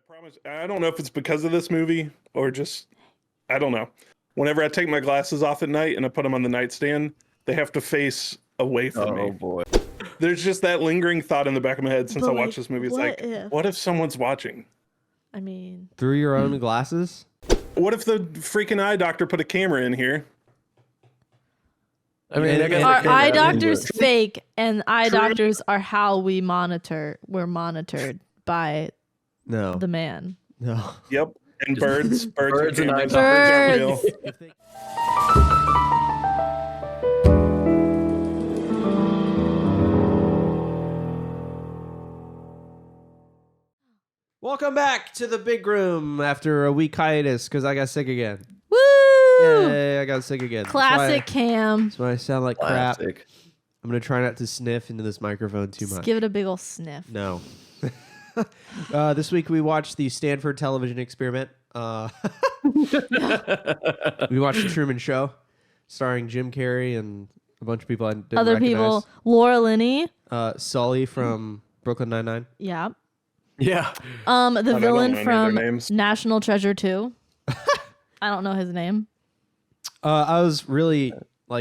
promise. I don't know if it's because of this movie or just, I don't know. Whenever I take my glasses off at night and I put them on the nightstand, they have to face away from me. Oh boy. There's just that lingering thought in the back of my head since I watched this movie. It's like, what if someone's watching? I mean, through your own glasses? What if the freaking eye doctor put a camera in here? I mean, our eye doctor's fake, and eye doctors are how we're monitored by the man. No. Yep. And birds and eye doctors are real. Welcome back to the big room after a week hiatus because I got sick again. Woo! Yay, I got sick again. Classic Cam. That's why I sound like crap. I'm going to try not to sniff into this microphone too much. Just give it a big ol' sniff. No. This week we watched the Stanford television experiment. We watched The Truman Show, starring Jim Carrey and a bunch of people I didn't recognize. People. Laura Linney. Sully from Brooklyn Nine-Nine. Yeah. Yeah. The villain from National Treasure 2. I don't know his name. I was really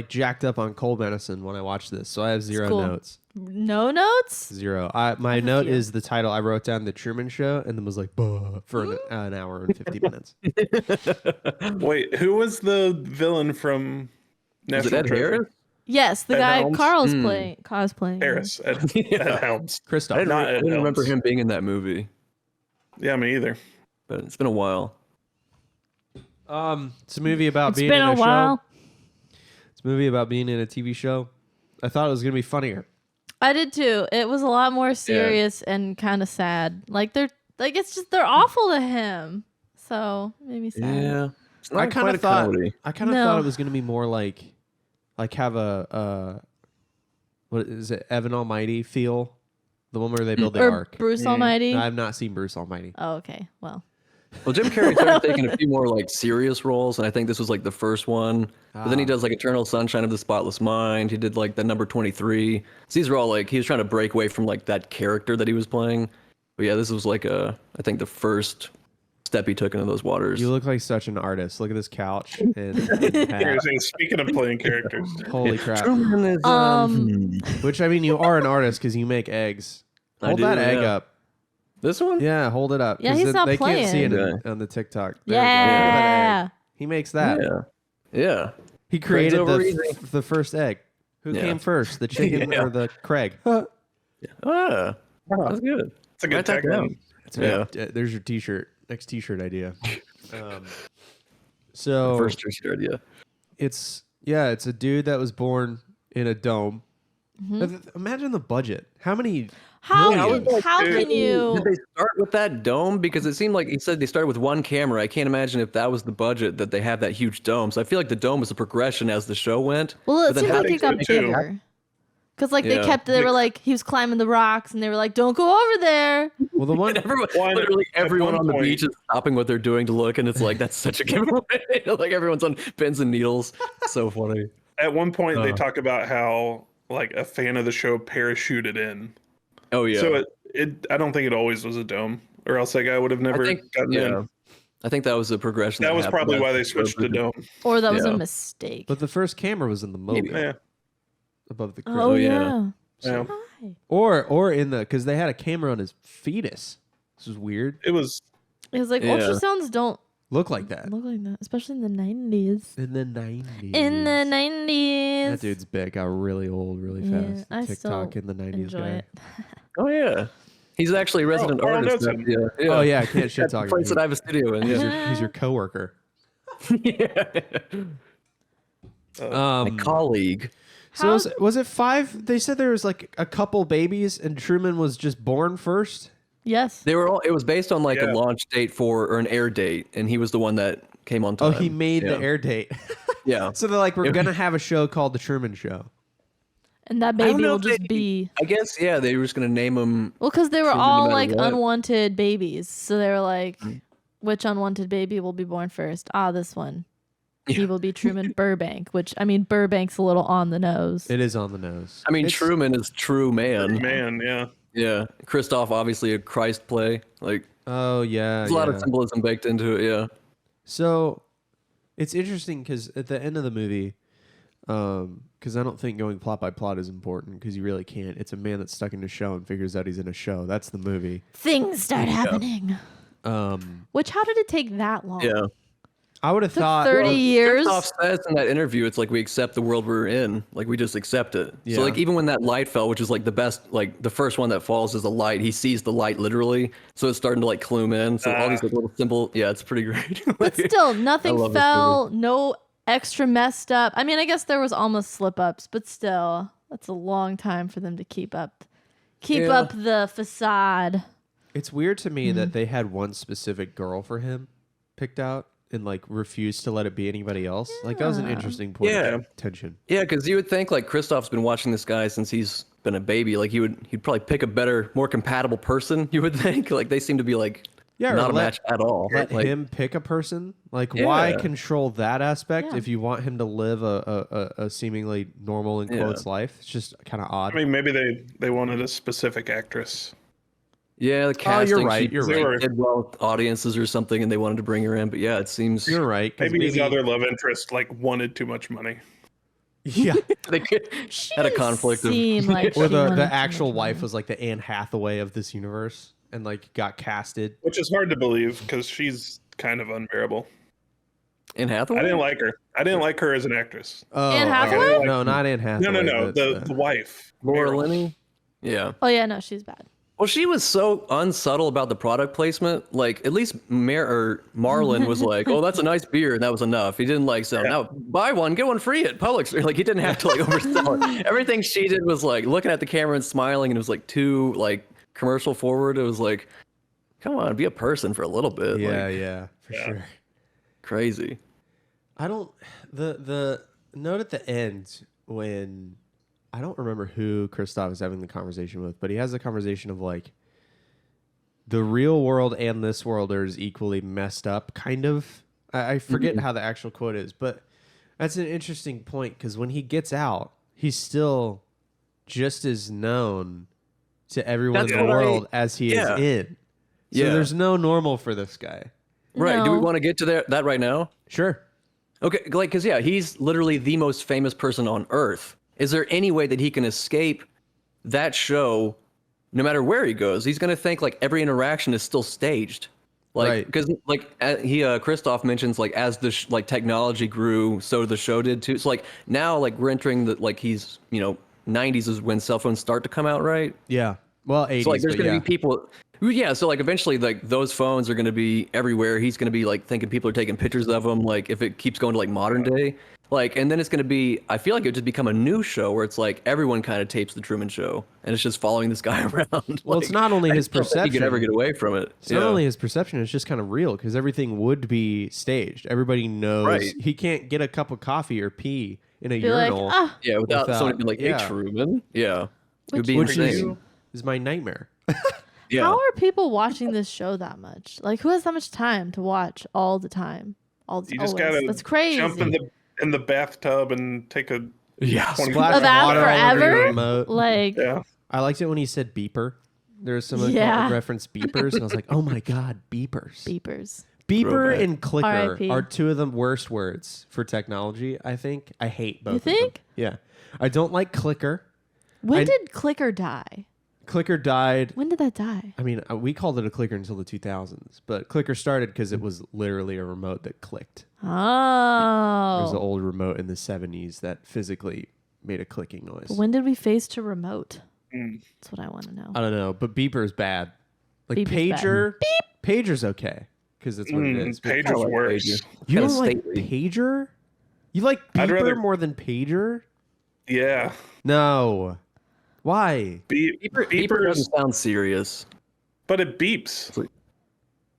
jacked up on cold medicine when I watched this, so I have zero notes. No notes? Zero. My note is the title. I wrote down The Truman Show and then was like, "Buh," for an hour and 50 minutes. Wait, who was the villain from National Treasure? Harris? Yes, the guy Helms? Carl's cosplaying. Harris. Ed Helms. Christoph. I didn't remember him being in that movie. Yeah, me either. But it's been a while. It's a movie about being in a show. It's a movie about being in a TV show. I thought it was gonna be funnier. I did too. It was a lot more serious and kind of sad. They're awful to him. So it made me sad. Yeah. I kind of thought it was gonna be more like have a what is it, Evan Almighty feel, the one where they build the ark. Bruce Almighty. No, I've not seen Bruce Almighty. Oh, okay. Well, Jim Carrey started taking a few more serious roles, and I think this was the first one. But then he does Eternal Sunshine of the Spotless Mind. He did the number 23. So these are all he was trying to break away from that character that he was playing. But yeah, this was I think the first step he took into those waters. You look like such an artist. Look at this couch. Speaking of playing characters, holy crap! Is, Which I mean, you are an artist because you make eggs. Hold that egg up. This one? Yeah, hold it up. Yeah, he's not they playing. Can't see it on the TikTok. There yeah. He makes that. Yeah. He created the first egg. Who came first, the chicken or the Craig? That's good. It's a good tagline. There's your T-shirt. Next T-shirt idea. So first T-shirt idea. It's a dude that was born in a dome. Mm-hmm. Imagine the budget. How can you? Did they start with that dome? Because it seemed like he said they started with one camera. I can't imagine if that was the budget that they have that huge dome. So I feel like the dome was a progression as the show went. Well, it seemed like it got bigger. Because they were he was climbing the rocks, and they were like, "Don't go over there." Well, the one literally everyone on the beach is stopping what they're doing to look, and it's that's such a giveaway. Everyone's on pins and needles. So funny. At one point, they talk about how a fan of the show parachuted in. Oh yeah. So I don't think it always was a dome, or else that guy would have never gotten in. I think that was a progression. That was probably why they switched to dome. Or that was a mistake. But the first camera was in the mobile. Yeah. Above the crib. Oh yeah. Or in because they had a camera on his fetus. This was weird. It was ultrasounds don't look like that. Especially in the 90s. In the 90s. That dude's bit got really old really fast. I TikTok in the 90s enjoy guy. it. Oh yeah. He's actually a resident artist. Oh yeah, I can't shit talk. The place that I have a studio in. He's your coworker. My colleague. So was it 5? They said there was a couple babies and Truman was just born first? Yes. They were all. It was based on a launch date or an air date, and he was the one that came on time. Oh, he made the air date. Yeah. So they're we're gonna have a show called The Truman Show. And that baby will just be. I guess they were just gonna name him. Well, because they were all unwanted babies, so they were which unwanted baby will be born first? This one. He will be Truman Burbank, which, Burbank's a little on the nose. It is on the nose. Truman is true man. Man, yeah. Yeah. Christoph, obviously a Christ play. Oh yeah, There's a lot of symbolism baked into it. Yeah. So it's interesting because at the end of the movie, because I don't think going plot by plot is important because you really can't. It's a man that's stuck in a show and figures out he's in a show. That's the movie. Things start happening. Which, how did it take that long? Yeah. I would have thought 30 years. Christoph says in that interview, it's like we accept the world we're in. Like we just accept it. Yeah. So like even when that light fell, which is like the best, like the first one that falls is a light. He sees the light literally, so it's starting to like clume in. So all these like, little simple, yeah, it's pretty great. But still, nothing love this fell. No extra messed up. I mean, I guess there was almost slip ups, but still, that's a long time for them to keep up the facade. it's weird to me that they had one specific girl for him picked out and like refused to let it be anybody else. Like that was an interesting point of tension. Yeah, because you would think like Christoph's been watching this guy since he's been a baby. Like he'd probably pick a better, more compatible person. You would think like they seem to be like not a match at all. Let like, him pick a person. Like why control that aspect if you want him to live a seemingly normal in quotes life? It's just kind of odd. I mean, maybe they wanted a specific actress. Yeah, the casting. You're right. You're right. Did well with audiences or something, and they wanted to bring her in. But yeah, it seems you're right. Maybe his other love interest like wanted too much money. Yeah, they had a conflict of. Like or the actual wife was like the Anne Hathaway of this universe, and like got casted, which is hard to believe because she's kind of unbearable. Anne Hathaway. I didn't like her. I didn't like her as an actress. Oh, Anne Hathaway? No, not Anne Hathaway. No. The wife, Laura Linney. Yeah. Oh yeah, no, she's bad. Well, she was so unsubtle about the product placement. Like, at least Marlon was like, "Oh, that's a nice beer," and that was enough. He didn't like sell. Now, buy one, get one free at Publix. Like, he didn't have to like oversell it. Everything she did was like looking at the camera and smiling, and it was like too like commercial forward. It was like, come on, be a person for a little bit. Yeah, for sure. Crazy. I don't. The note at the end when. I don't remember who Christoph is having the conversation with, but he has the conversation of like the real world and this world are equally messed up, kind of. I forget how the actual quote is, but that's an interesting point because when he gets out, he's still just as known to everyone in the world as he is in. So there's no normal for this guy. Right. No. Do we want to get to that right now? Sure. Okay. Like, because, he's literally the most famous person on Earth. Is there any way that he can escape that show no matter where he goes? He's going to think like every interaction is still staged. Like, because like Christoph mentions like as the like technology grew, so the show did too. So like now like we're entering the like he's 90s is when cell phones start to come out, right? Yeah. Well, 80s. So like there's going to be people. Yeah, so like eventually like those phones are going to be everywhere. He's going to be like thinking people are taking pictures of them. Like if it keeps going to like modern day. Like, and then it's going to be, I feel like it would just become a new show where it's like everyone kind of tapes the Truman Show and it's just following this guy around. Well, it's not only his perception. He could ever get away from it. It's not only his perception, it's just kind of real because everything would be staged. Everybody knows he can't get a cup of coffee or pee in a urinal. Like, without somebody being like, hey, Truman. Yeah. It would be insane. Is my nightmare. How are people watching this show that much? Like, who has that much time to watch all the time? You just gotta That's crazy. Jump in the bathtub and take a splash of water forever. Like, I liked it when he said beeper. There's some reference beepers, and I was like, oh my god, beepers. Beeper and clicker are two of the worst words for technology. I think I hate both. You think? Yeah, I don't like clicker. When did clicker die? Clicker died. When did that die? I mean, we called it a clicker until the 2000s, but clicker started because it was literally a remote that clicked. Oh. There was an old remote in the 70s that physically made a clicking noise. But when did we phase to remote? That's what I want to know. I don't know, but beeper is bad. Like Beeper's pager. Bad. Beep. Pager's okay because that's what it is. Pager's worse. You don't like pager? You like beeper more than pager? Yeah. No. Why? Beeper doesn't sound serious. But it beeps.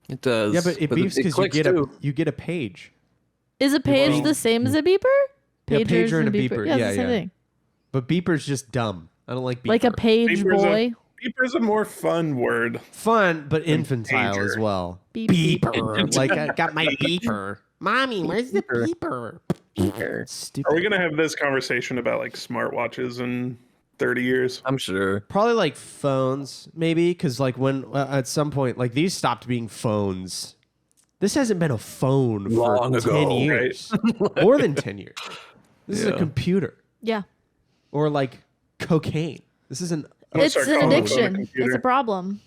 It does. Yeah, but it beeps because you get a page. Is a page the same as a beeper? Pager and a beeper. Yeah, it's the same thing. But beeper's just dumb. I don't like beeper. Like a page boy. Beeper's a more fun word. Fun, but infantile as well. Beeper. Like, I got my beeper. Mommy, where's the beeper? Stupid. Are we going to have this conversation about like smartwatches and 30 years. I'm sure. Probably like phones, maybe, because like when at some point, like these stopped being phones. This hasn't been a phone for Long 10 ago, years. More than 10 years. This is a computer. Yeah. Or like cocaine. This isn't. It's start an calling it on the addiction. computer. It's a problem.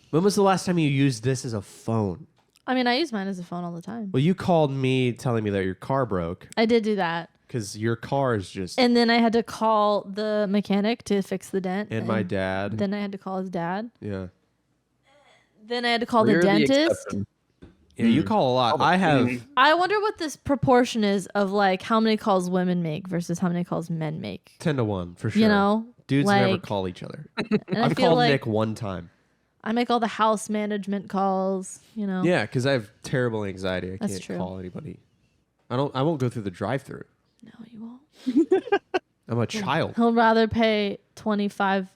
When was the last time you used this as a phone? I mean, I use mine as a phone all the time. Well, you called me telling me that your car broke I did do that. because your car is just. And then I had to call the mechanic to fix the dent. And my dad. Then I had to call his dad. Yeah. Then I had to call You're the the dentist. exception. Yeah, you call a lot. I have. I wonder what this proportion is of like how many calls women make versus how many calls men make. 10 to 1 for sure. You know? Dudes never like- call each other. And I I've feel called like Nick one time. I make all the house management calls, you know? Yeah, because I have terrible anxiety. I That's can't true. call anybody. I won't go through the drive-through. No, you won't. I'm a child. He'll rather pay $25+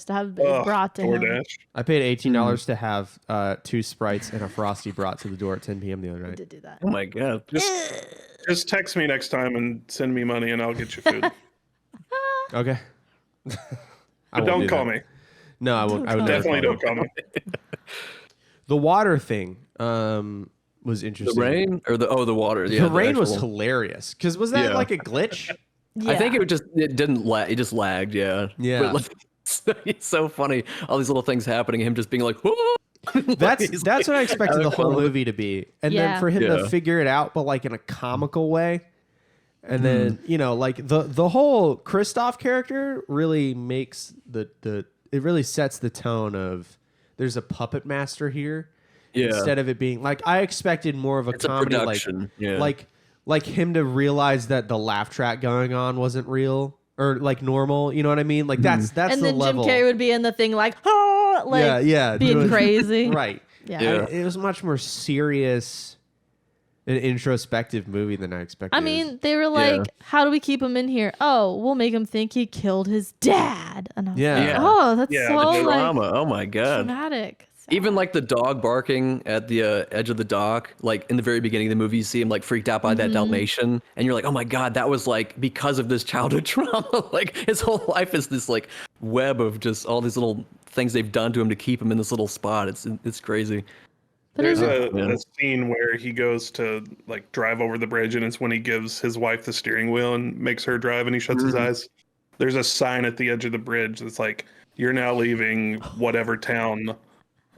to have it brought to him. DoorDash. I paid $18 to have 2 Sprites and a Frosty brought to the door at 10 p.m. the other I night. did do that. Oh my god. Just text me next time and send me money and I'll get you food. Okay. But don't call me. No, I won't. I would Definitely never don't call call me. The water thing was The interesting. rain or the water? Yeah, The rain was actual- hilarious. Because was that Yeah. like a glitch? Yeah. I think it didn't lag. It just lagged. Yeah. Yeah. But, like, it's so funny. All these little things happening. Him just being like, "Whoa!" That's He's what I expected the whole fun. movie to be, and Yeah. then for him to Yeah. figure it out, but like in a comical way, and Hmm. then like the whole Kristoff character really makes the it really sets the tone of there's a puppet master here Yeah. instead of it being like I expected more of a It's a comedy production. Yeah. like him to realize that the laugh track going on wasn't real or like normal, you know what I mean? Like that's and the then level. Jim Carrey would be in the thing like, oh, like yeah, being doing- crazy. right. Yeah. Yeah. It was a much more serious and introspective movie than I expected. I mean, they were like, Yeah. how do we keep him in here? Oh, we'll make him think he killed his dad. And I was Yeah. like, Yeah. oh, that's Yeah, so the like drama. Oh my god. dramatic. Even like the dog barking at the edge of the dock, like in the very beginning of the movie, you see him like freaked out by that Dalmatian, and you're like, oh my god, that was like because of this childhood trauma. Like his whole life is this like web of just all these little things they've done to him to keep him in this little spot. It's crazy. But There's it was- a scene where he goes to like drive over the bridge, and it's when he gives his wife the steering wheel and makes her drive, and he shuts his eyes. There's a sign at the edge of the bridge that's like, "You're now leaving whatever town,"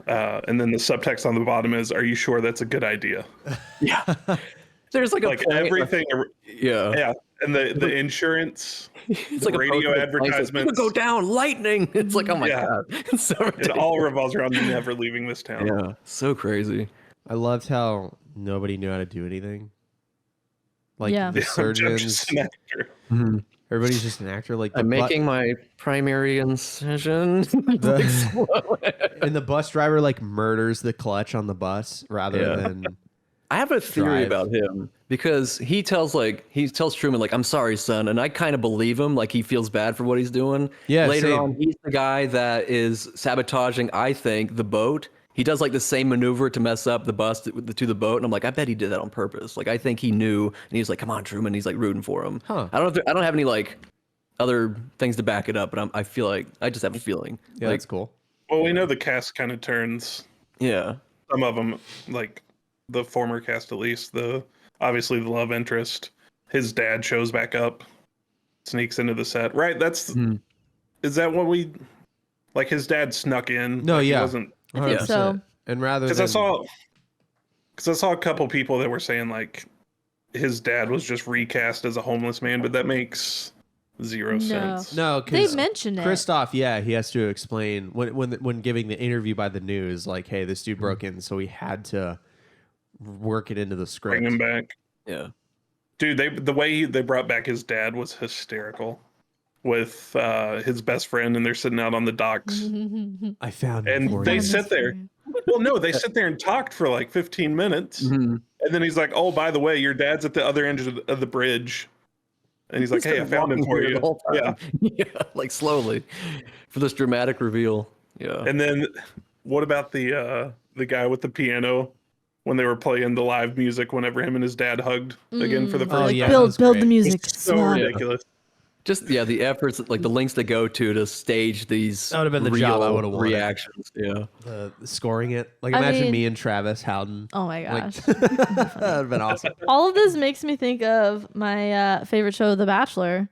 and then the subtext on the bottom is, "Are you sure that's a good idea?" Yeah. There's like a Like point- everything, Yeah. yeah, and the insurance, It's the like a radio poster that says, advertisements. "It'll go down, lightning." It's like, oh my Yeah. god. It's so it ridiculous. all revolves around never leaving this town. Yeah. So crazy. I loved how nobody knew how to do anything. Like Yeah. the I'm surgeons, just an actor. everybody's just an actor. Like the I'm making my primary incision. and the bus driver like murders the clutch on the bus rather Yeah. than I have a theory Drive. about him because he tells Truman like, "I'm sorry, son," and I kind of believe him. Like he feels bad for what he's doing. Yeah, Later same. on, he's the guy that is sabotaging. I think the boat. He does like the same maneuver to mess up the bus to the boat, and I'm like, I bet he did that on purpose. Like I think he knew, and he's like, "Come on, Truman." He's like rooting for him. Huh. I don't have any like other things to back it up, but I feel like I just have a feeling. yeah, like, that's cool. Well, we know the cast kind of turns. yeah. Some of them, like the former cast at least, obviously the love interest, his dad shows back up, sneaks into the set. Right? Is that what we like? His dad snuck in. No, like, he yeah. wasn't, I think 100%. so. And rather because than I saw a couple people that were saying like his dad was just recast as a homeless man, but that makes zero No. sense. no, They because mentioned it. Kristoff, yeah, he has to explain when giving the interview by the news, like, hey, this dude broke in, so he had to work it into the script. Bring him back, Yeah. dude. The way they brought back his dad was hysterical. With his best friend, and they're sitting out on the docks. I found it And for they you. sit there. Well, no, they sit there and talked for like 15 minutes. And then he's like, "Oh, by the way, your dad's at the other end of the bridge." And he's like, "Hey, I found him for you." Yeah. Yeah, like slowly for this dramatic reveal. Yeah. And then what about the guy with the piano when they were playing the live music whenever him and his dad hugged again for the first Oh, time? yeah. that build was build great. the music. It's so Swap. ridiculous. Just the efforts, like the links to go to stage these That would have been the job I would have wanted. reactions. Yeah, Scoring it. Like I imagine mean- me and Travis Howden. Oh my gosh. That would have been awesome. All of this makes me think of my favorite show, The Bachelor.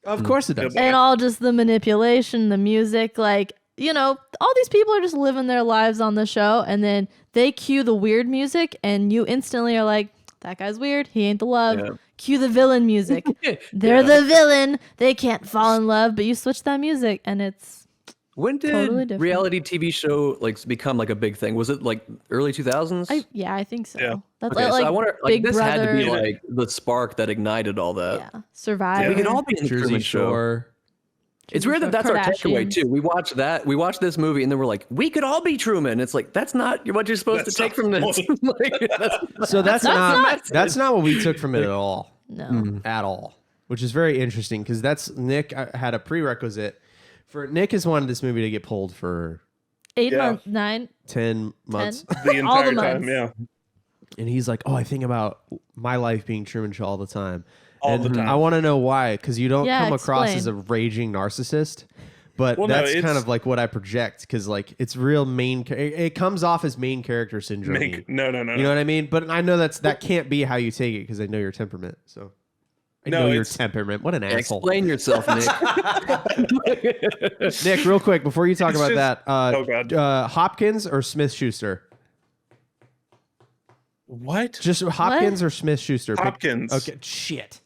Of course it does. And all just the manipulation, the music, like, all these people are just living their lives on the show, and then they cue the weird music, and you instantly are like, that guy's weird. He ain't the love. Yeah. Cue the villain music. They're the villain. They can't fall in love, but you switch that music, and it's when did totally different. reality TV show become like a big thing? Was it like early 2000s? I think so. Yeah. That's Okay, like so I wonder, like Big this had to be Brother. like the spark that ignited all that. Yeah. Survivor. We could all be in the Jersey Truman Show. Shore. It's weird that that's our takeaway Kardashians. too. We watched this movie, and then we're like, we could all be Truman. It's like that's not what you're supposed That's to take not from this. So that's not what we took from it at all. No. At all, which is very interesting because that's Nick had a prerequisite for Nick has wanted this movie to get pulled for 8 Yeah. months, 9, 10 months, 10. The All the entire time, months. yeah. and he's like, "Oh, I think about my life being Truman Show all the time." All And the time. I want to know why, because you don't Yeah, come across explain. as a raging narcissist, but Well, no, that's it's- kind of like what I project, because like it's real it comes off as main character syndrome. No. You know what I mean? But I know that can't be how you take it because I know your temperament. So I No, know your it's- temperament. What an asshole. Explain yourself, Nick. Nick, real quick before you talk It's about just- that, oh, God. Hopkins or Smith Schuster? What? Just Hopkins or Smith Schuster? Hopkins. Okay, shit.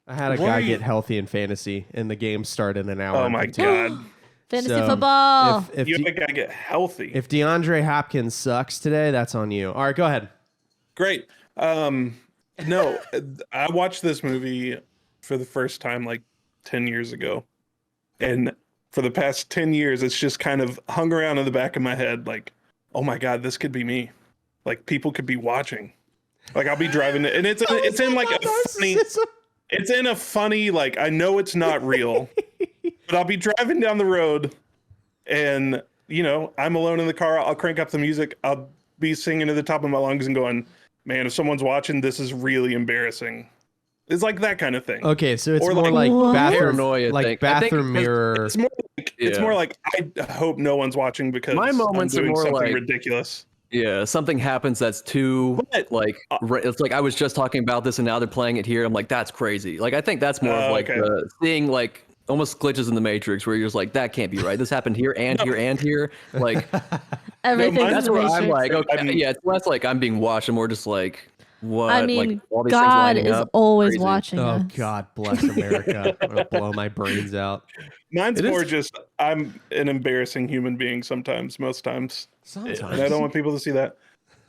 I had a What guy are you- get healthy in fantasy, and the game started in an hour. Oh and my 15. god. Fantasy So, football. If, You De- have a guy get healthy. if DeAndre Hopkins sucks today, that's on you. All right, go ahead. Great. No, I watched this movie for the first time like 10 years ago. And for the past 10 years, it's just kind of hung around in the back of my head like, oh my God, this could be me. Like people could be watching. Like I'll be driving it, and it's in like a funny, it's in a funny, like I know it's not real, but I'll be driving down the road and I'm alone in the car. I'll crank up the music. I'll be singing at the top of my lungs and going, man, if someone's watching, this is really embarrassing. It's like that kind of thing. Okay, so it's Or more like- like What? bathroom, Paranoia like thing. I think bathroom because mirror. It's more like I hope no one's watching because My moments I'm are doing more something like- ridiculous. Yeah, something happens that's too But- it's like I was just talking about this and now they're playing it here. I'm like, that's crazy. Like I think that's more of like okay. seeing like almost glitches in the Matrix where you're just like, that can't be right. This happened here and here and here. Like Everything's mine- in that's the where I'm Matrix. like, okay, I'm- yeah, it's less like I'm being watched and more just like what? I mean, like all these God things lining is up. always Crazy. watching Oh us. God bless America! I'm gonna blow my brains out. Mine's It is- more just I'm an embarrassing human being sometimes, most times. Sometimes. And I don't want people to see that.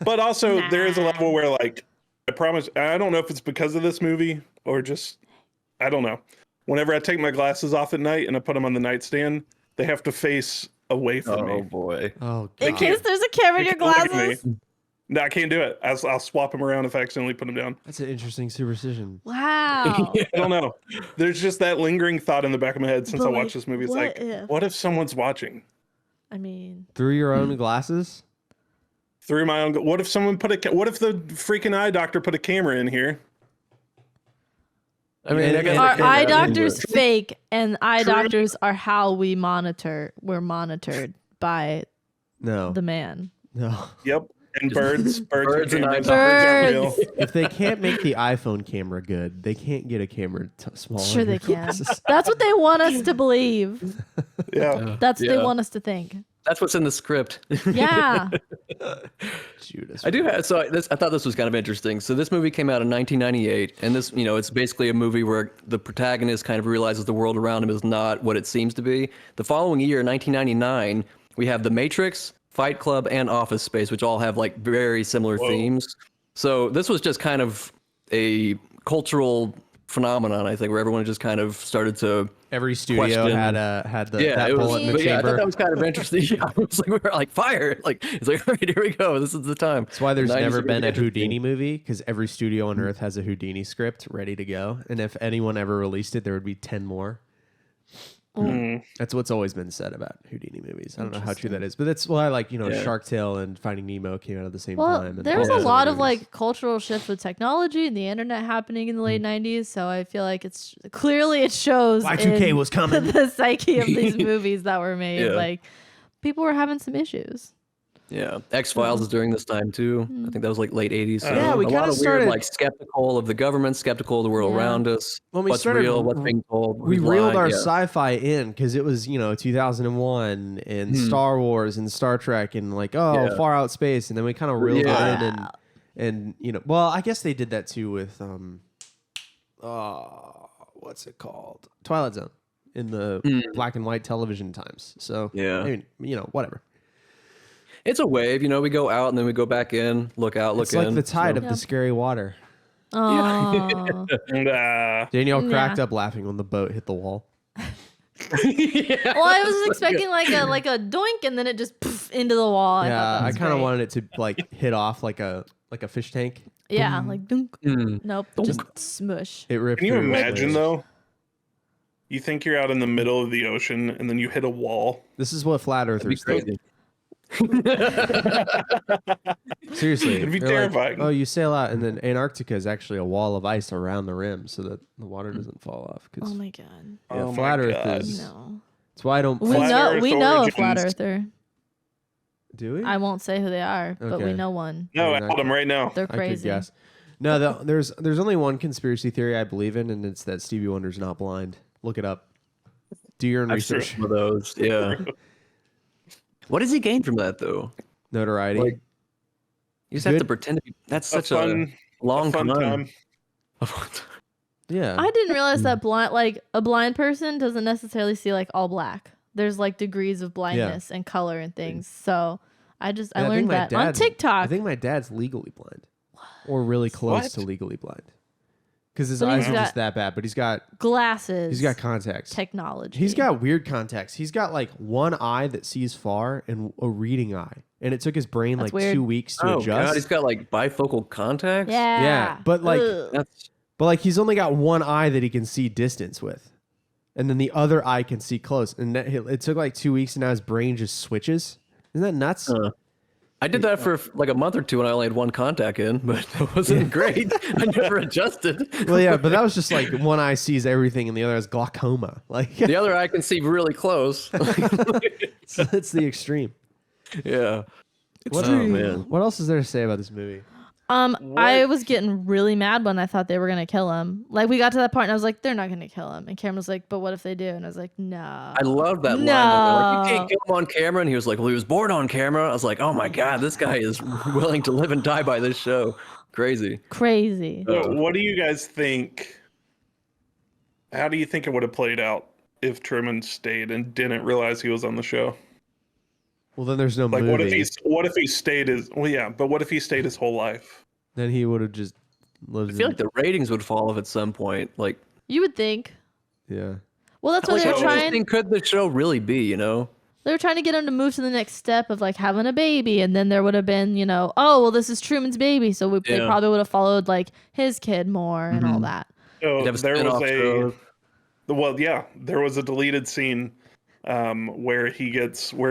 But also, there is a level where, like, I promise, I don't know if it's because of this movie or just, I don't know. Whenever I take my glasses off at night and I put them on the nightstand, they have to face away from Oh me. boy. Oh In God. case there's a camera in They your can't look at me. glasses. No, I can't do it. I'll swap them around if I accidentally put them down. That's an interesting superstition. Wow. I don't know. There's just that lingering thought in the back of my head since But, I like, watched this movie. It's what like, if- what if someone's watching I mean, Through your own glasses? through my own? What if someone what if the freaking eye doctor put a camera in here? I mean, I guess our I can't eye imagine, doctor's but- fake, and eye True. doctors are how we're monitored by No. the man. No. Yep. And birds Birds and and eye cameras. doctors. Birds aren't real. If they can't make the iPhone camera good, they can't get a camera smaller. Sure, than they your can. glasses. That's what they want us to believe. Yeah. That's what they Yeah. want us to think. That's what's in the script. Yeah. Judas. I do have I thought this was kind of interesting. So this movie came out in 1998, and this, it's basically a movie where the protagonist kind of realizes the world around him is not what it seems to be. The following year, 1999, we have The Matrix, Fight Club, and Office Space, which all have like very similar themes. So this was just kind of a cultural phenomenon, I think, where everyone just kind of started to Every studio question. had that it was, bullet in the but yeah, I thought chamber. that was kind of interesting. Yeah, it was like we were like fire. Like it's like, all right, here we go. This is the time. That's why there's 90s never are been really a interesting. Houdini movie, because every studio on Earth has a Houdini script ready to go. And if anyone ever released it, there would be 10 more. That's what's always been said about Houdini movies. I don't know how true that is, but that's why, like, Shark Tale and Finding Nemo came out at the same time. And there was a lot of like cultural shift with technology and the internet happening in the late 90s. So I feel like it shows Y2K was coming. The psyche of these movies that were made. Like people were having some issues. Yeah, X-Files is during this time too. I think that was like late 80s. So yeah, we kind of started weird, like skeptical of the government, skeptical of the world around us. When we what's started, real, what's being told. We reeled our sci-fi in because it was 2001 and Star Wars and Star Trek and like far out space, and then we kind of reeled it in and well, I guess they did that too with what's it called, Twilight Zone in the black and white television times. So I mean, whatever. It's a wave, we go out and then we go back in, look out, look in. It's like the tide of the scary water. Oh. Danielle cracked up laughing when the boat hit the wall. Well, I was expecting like a doink and then it just into the wall. Yeah, I kind of wanted it to like hit off like a fish tank. Yeah, like dunk. Nope, just smush. It ripped. Can you imagine though? You think you're out in the middle of the ocean and then you hit a wall. This is what flat earthers think. Seriously, it'd be terrifying. Like, you sail out, and then Antarctica is actually a wall of ice around the rim, so that the water doesn't fall off. Oh my god! Yeah, flat Earth is. No. That's why I don't. We know a flat earther. Do we? I won't say who they are, but we know one. No, add them right now. They're crazy. I could guess. No, there's only one conspiracy theory I believe in, and it's that Stevie Wonder's not blind. Look it up. Do your own research. Some of those, yeah. What does he gain from that, though? Notoriety. Like, you just have to pretend to be. That's such a long time. Yeah. I didn't realize that a blind person doesn't necessarily see like all black. There's like degrees of blindness and color and things. So I learned that on TikTok. I think my dad's legally blind, or really close to legally blind. Because his eyes are just that bad, but he's got glasses. He's got contacts. Technology. He's got weird contacts. He's got like one eye that sees far and a reading eye. And it took his brain like weird. 2 weeks to adjust. God, he's got like bifocal contacts? Yeah. But like he's only got one eye that he can see distance with. And then the other eye can see close. And it took like 2 weeks, and now his brain just switches. Isn't that nuts? I did that for like a month or two, and I only had one contact in, but it wasn't great. I never adjusted. Well, yeah, but that was just like one eye sees everything, and the other has glaucoma. Like the other eye can see really close. So it's the extreme. Yeah. What else is there to say about this movie? I was getting really mad when I thought they were gonna kill him. Like we got to that point, and I was like, "They're not gonna kill him." And Cameron was like, "But what if they do?" And I was like, "No." I love that line. Like, you can't kill him on camera. And he was like, "Well, he was born on camera." I was like, "Oh my god, this guy is willing to live and die by this show." Crazy. What do you guys think? How do you think it would have played out if Truman stayed and didn't realize he was on the show? Well, then there's no like movie. What if he stayed but what if he stayed his whole life? Then he would have just lived. I feel like the ratings would fall off at some point. Like you would think. Yeah. Well, that's what they were trying. Could the show really be? They were trying to get him to move to the next step of like having a baby, and then there would have been, oh well, this is Truman's baby, so they probably would have followed like his kid more and all that. So there was a deleted scene where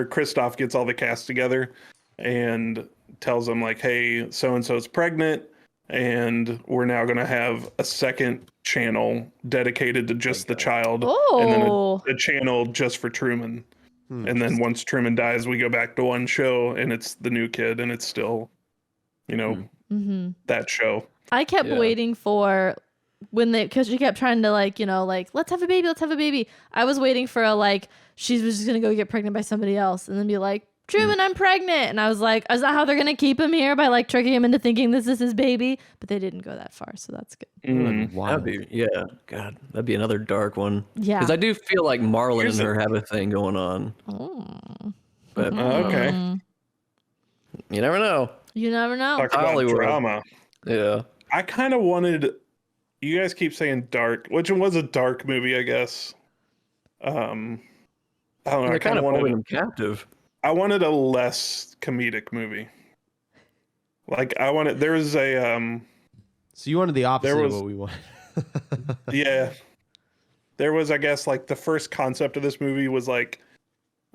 Christoph gets all the cast together and tells them like, hey, so and so's pregnant, and we're now going to have a second channel dedicated to just the child, and then a channel just for Truman. And then once Truman dies, we go back to one show, and it's the new kid, and it's still that show. I kept waiting for because she kept trying to let's have a baby. I was waiting for she was just gonna go get pregnant by somebody else and then be like, Truman, I'm pregnant. And I was like, is that how they're gonna keep him here, by tricking him into thinking this is his baby? But they didn't go that far, so that's good. That'd be another dark one. Yeah, because I do feel like Marlon and her have a thing going on. But okay, you never know. Talk about drama. Yeah, I kind of wanted. You guys keep saying dark, which was a dark movie, I guess. I don't know. I kind of wanted him captive. I wanted a less comedic movie. There was a So you wanted the opposite of what we wanted. Yeah. there was, I guess, like the first concept of this movie was like,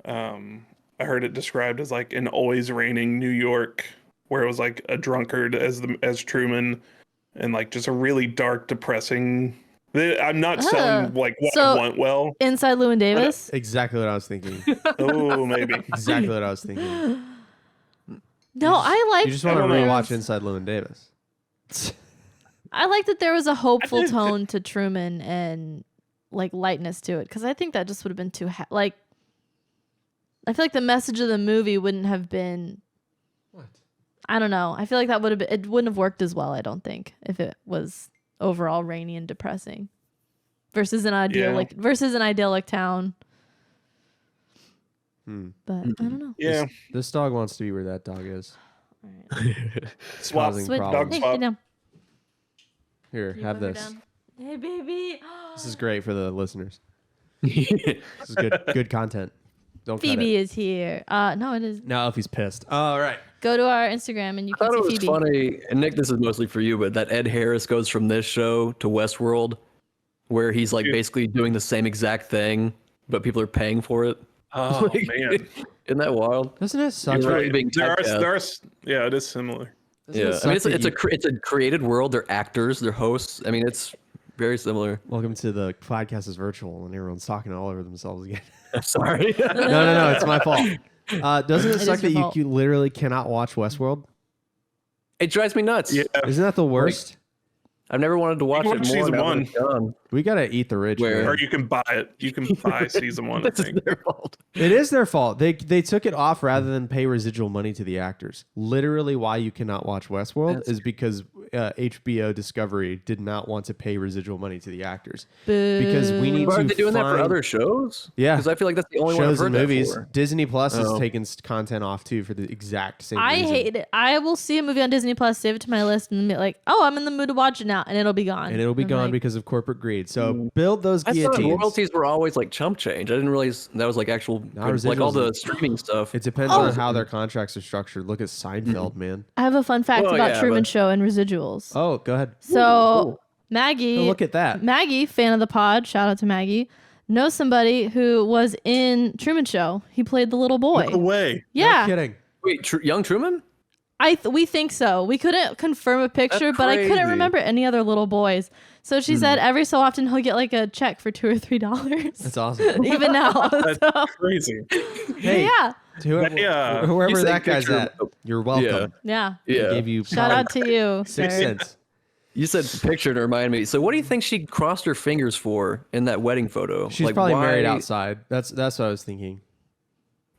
I heard it described as like an always raining New York, where it was like a drunkard as Truman, and like just a really dark, depressing. I'm not selling like what I want. Well, Inside Llewyn Davis. Exactly what I was thinking. Oh, maybe Exactly what I was thinking. No, I like. You just want to rewatch Inside Llewyn Davis. I like that there was a hopeful tone to Truman and like lightness to it, because I think that just would have been too like. I feel like the message of the movie wouldn't have been. What? I don't know. I feel like that would have been. It wouldn't have worked as well. I don't think, if it was overall rainy and depressing, versus an idyllic town. But I don't know. Yeah, this dog wants to be where that dog is. All right. It's causing problems. Hey, get down. Here, Can you have put her this. down? Hey, baby. This is great for the listeners. This is good content. Don't Phoebe cut it. is here. No, it is. Now Elfie's pissed. All right. Go to our Instagram and you I can thought see it was Phoebe. funny, and Nick, this is mostly for you, but that Ed Harris goes from this show to Westworld, where he's like basically doing the same exact thing, but people are paying for it. Oh man, isn't that wild? Doesn't it suck? You're right. Being there typecast. are, yeah, it is similar. Yeah, I mean, it's a created world. They're actors. They're hosts. I mean, it's very similar. Welcome to the podcast is virtual and everyone's talking all over themselves again. I'm sorry. No, it's my fault. Doesn't it suck that your fault. you literally cannot watch Westworld? It drives me nuts. Yeah, Isn't that the worst? I've never wanted to watch can it watch more. season now that one. it's done. We gotta eat the rich. Where? Man. or you can buy it. You can buy season one. I This is think. their fault. It is their fault. They took it off rather than pay residual money to the actors. Literally, why you cannot watch Westworld is because HBO Discovery did not want to pay residual money to the actors. Because we need But to are they doing that for find- other shows? Yeah. because I feel like that's the only one I've shows heard and that movies. for. Disney Plus has Oh. taken content off too for the exact same I reason. hate it. I will see a movie on Disney Plus, save it to my list, and be like, "Oh, I'm in the mood to watch it now," and it'll be gone. And it'll be I'm gone like, because of corporate greed. So build those I thought guillotines. royalties were always like chump change. I didn't realize that was like actual, like all the streaming stuff. It depends on how their contracts are structured. Look at Seinfeld, man. I have a fun fact Well, about yeah, Truman but- Show and residuals. Oh, go ahead. So Maggie, Oh, look at that. Maggie, fan of the pod, shout out to Maggie, knows somebody who was in Truman Show. He played the little boy. No way. Yeah, No kidding. Wait, young Truman? we think so. We couldn't confirm a picture, That's but I couldn't crazy. remember any other little boys. So she said every so often he'll get like a check for $2 or $3. That's awesome. Even now. That's So, crazy. Hey, yeah, whoever, Yeah. whoever You say that guy's picture- at, you're welcome. yeah. They Yeah. gave you Shout out to you. 6 sir. cents. You said picture to remind me. So what do you think she crossed her fingers for in that wedding photo? She's Like, probably why- married outside. That's what I was thinking.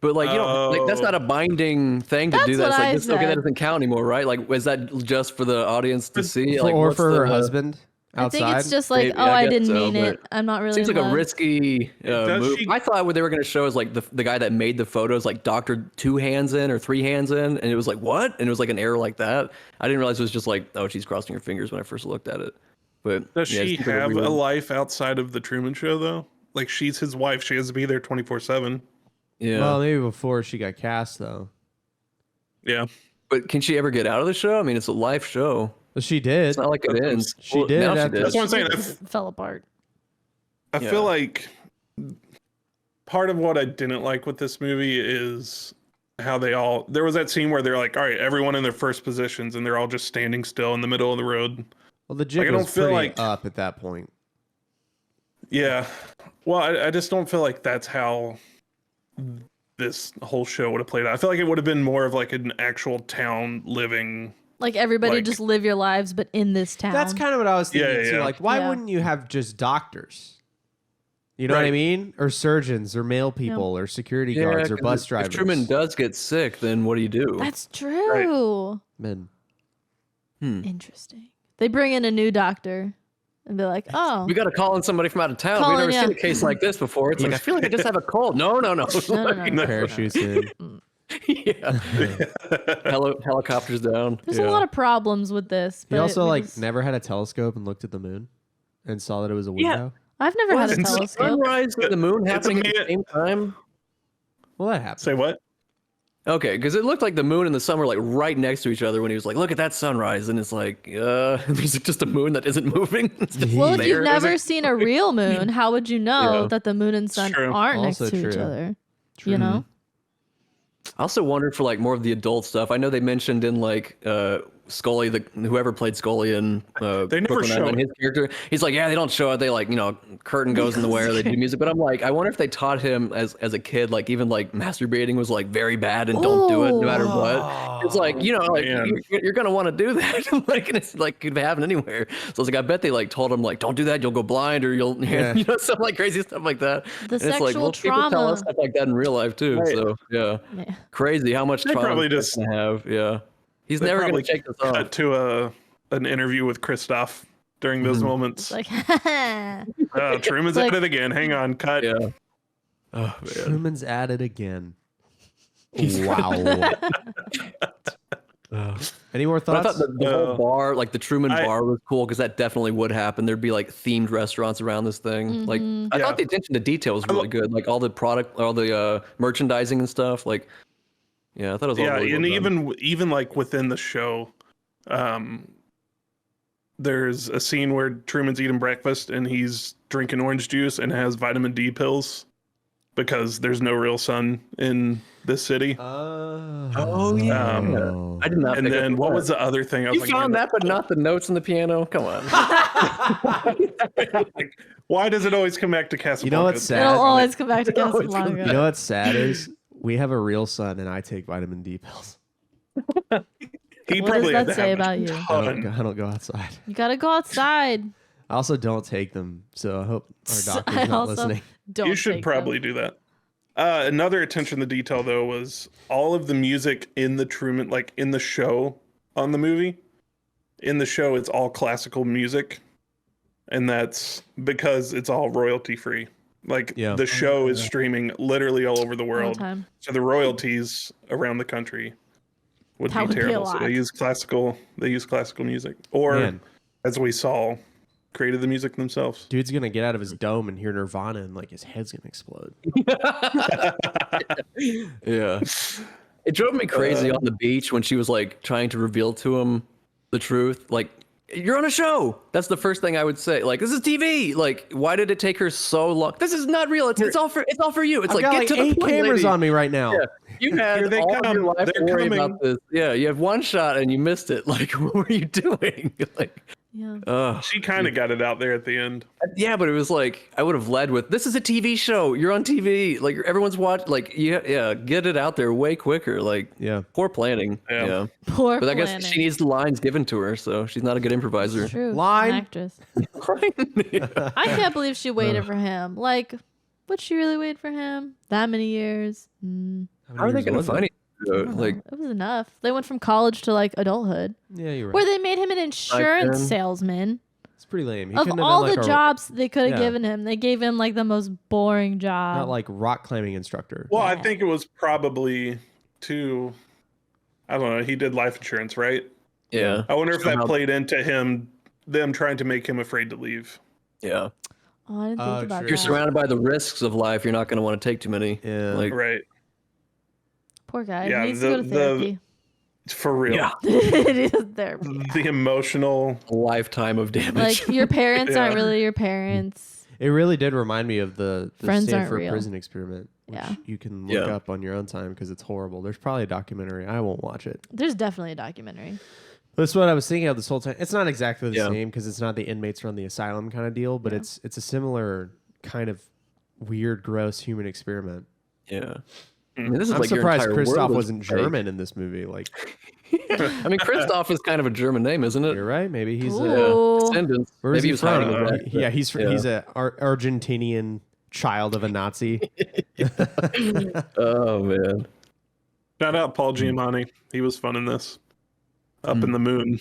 But like you don't like that's not a binding thing to That's do that. what It's like I this, okay, that said. doesn't count anymore, right? Like is that just for the audience to see? For, Like or what's for her the- husband I outside. think it's just like, Maybe, oh, I I guess didn't so, mean it. but I'm not really. Seems like in a love. risky Does move. she- I thought what they were going to show is like the guy that made the photos like doctored 2 hands in or 3 hands in, and it was like what? And it was like an error like that. I didn't realize it was just like oh she's crossing her fingers when I first looked at it. But Does yeah, it she seems like have weird- a life outside of the Truman Show though? Like she's his wife. She has to be there 24/7. Yeah, Well, maybe before she got cast though. Yeah. but can she ever get out of the show? I mean, it's a live show. Well, she did. It's not like it ends. She did now after- That's what I'm saying. It fell apart. I Yeah. feel like part of what I didn't like with this movie is how there was that scene where they're like, all right, everyone in their first positions and they're all just standing still in the middle of the road. Well, the jig Like, I don't was feel pretty like- up at that point. Yeah. Well, I just don't feel like that's how this whole show would have played out. I feel like it would have been more of like an actual town living. Like everybody Like- just live your lives, but in this town. That's kind of what I was thinking Yeah, too. yeah. Like, why Yeah. wouldn't you have just doctors? You know what I Right. mean? Or surgeons, or mail people, or security guards, or 'cause bus if drivers. Truman does get sick, then what do you do? That's true. Men. Interesting. They bring in a new doctor and be like, oh, We got to call in somebody from out of town. Call We've in, never yeah. seen a case like this before. It's like I feel like I just have a cold. No. no, no, no. Parachutes in. Yeah. Helicopters down. There's Yeah. a lot of problems with this. He But also we like just- never had a telescope and looked at the moon and saw that it was a window. I've never had a What? telescope. Sunrise and the moon It's happening at the amazing. same time. Well, that happened. Say what? Okay, because it looked like the moon and the sun were like right next to each other when he was like, "Look at that sunrise," and it's like, there's just a moon that isn't moving. It's just Well, if there. you've never seen a real moon, how would you know Yeah. that the moon and sun True. aren't next Also to each true. other? You know? I also wondered for like more of the adult stuff. I know they mentioned in like Scully, whoever played Scully in They never Brooklyn show Nine-Nine, it. his character, he's like, yeah, they don't show it. They like, curtain goes in the way, or they do music. But I'm like, I wonder if they taught him as a kid, like even like masturbating was like very bad and don't do it no matter what. It's like, like man. you're gonna want to do that. Like, and it's like could happen anywhere. So it's like I bet they like told him like, don't do that, you'll go blind, or you'll some like crazy stuff like that. The And it's like, sexual people tell trauma. us stuff like that in real life too. Right. So yeah. Yeah. Crazy how much They trauma probably he's just- gonna have. Yeah, he's They never gonna probably take this cut off. to an interview with Christoph during those moments. Like, Truman's like- at it again. Hang on, cut. Yeah. Oh man. Truman's at it again. Wow. Any more But I thoughts? thought the whole bar, like the Truman I- bar, was cool because that definitely would happen. There'd be like themed restaurants around this thing. Like I Yeah. thought the attention to detail was really good. Like all the product, all the merchandising and stuff. Like, yeah, I thought it was all Yeah, really and well done. even like within the show, there's a scene where Truman's eating breakfast and he's drinking orange juice and has vitamin D pills because there's no real sun in this city. Oh yeah. Um, I did not. And pick up then on what that. was the other thing? I was You like, found man, that, but not the notes in the piano. Come on. like, why does it always come back to Casablanca? You know what's sad? it'll always come back to It'll always come Casablanca. You know what's sad is we have a real son and I take vitamin D pills. He What probably does had that to say have about a you? ton. I don't go outside. You gotta go outside. I also don't take them, so I hope our doctor's I not also listening. don't. You should take probably them. do that. Another attention to detail though was all of the music in the Truman, like in the show on the movie. In the show, it's all classical music, and that's because it's all royalty free. Like Yeah. the show is streaming literally all over the all the world, time. so the royalties around the country would That be would be a terrible. So lot. they use classical. They use classical music, or Man, as we saw, created the music themselves. dude's gonna get out of his dome and hear Nirvana and like his head's gonna explode. Yeah. It drove me crazy on the beach when she was like trying to reveal to him the truth. Like, you're on a show. That's the first thing I would say. Like, this is TV. Like, why did it take her so long? This is not real. It's all for you. It's I've like got get like to the 8 point, cameras lady. on me right now. Yeah. You had Here they all of come. your life to They're worry coming. about this. Yeah, you have one shot and you missed it. Like, what were you doing? Like, Yeah. She kind of got it out there at the end. yeah, but it was like I would have led with, "This is a TV show. You're on TV. Like everyone's watching. Like, yeah, get it out there way quicker. Like, Yeah. poor planning. Yeah. Yeah, Poor but I planning. guess she needs the lines given to her, so she's not a good improviser. It's true. Line. An actress. Right? I can't believe she waited for him. Like, would she really wait for him that many years? How are they gonna find it? Like, It was enough. They went from college to like adulthood, Yeah, you're right. where they made him an insurance then. salesman. It's pretty lame. He Of couldn't have all been the like jobs they could have Yeah. given him, they gave him like the most boring job. not like rock climbing instructor. Well, I Yeah. think it was probably too. I don't know. He did life insurance, right? yeah, I wonder if that Somehow- played into them trying to make him afraid to leave. yeah. Oh, I didn't think about true. You're that. surrounded by the risks of life. You're not gonna want to take too many. Yeah. Like, Right. Poor guy. Yeah, he needs to go to therapy. For real. yeah, It is therapy. The emotional. a lifetime of damage. Like your parents aren't Yeah. really your parents. It really did remind me of the Friends aren't Stanford real. prison experiment, which Yeah. you can look Yeah. up on your own time because it's horrible. There's probably a documentary. I won't watch it. There's definitely a documentary. That's what I was thinking of this whole time. It's not exactly the Yeah. same because it's not the inmates from the asylum kind of deal, but it's a similar kind of weird, gross human experiment. yeah. I mean, this is I'm like your surprised entire Christoph world is wasn't fake. German in this movie. Like, I mean, Christoph is kind of a German name, isn't it? you're right. Maybe he's Ooh. Descendants. where is Maybe he was hiding from? his accent. Yeah, he's Yeah. he's a Argentinian child of a Nazi. Oh man. Shout out Paul Giamatti. He was fun in this. Up in the moon.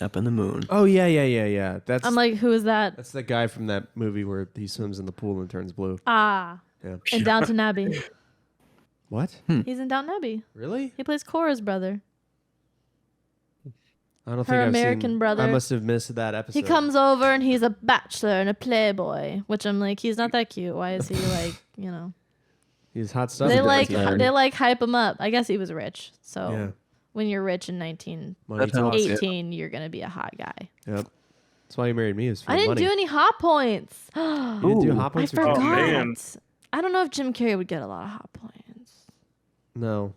Up in the moon. Oh yeah. That's I'm like, who is that? that's the guy from that movie where he swims in the pool and turns blue. Ah, Yeah. in Downton Abbey. What? He's in Downton Abbey. Really? He plays Cora's brother. I don't Her think I've American seen, brother. I must have missed that episode. He comes over and he's a bachelor and a playboy, which I'm like, he's not that cute. Why is he like, He's hot stuff. They in like 1930. they like hype him up. I guess he was rich. So Yeah. when you're rich in Money That's how talks. it- 1918, you're gonna be a hot guy. Yep. That's why you married me. Is for I the didn't money. do any hot points. You didn't do Ooh. hot I points. or forgot. something? man. I don't know if Jim Carrey would get a lot of hot points. No.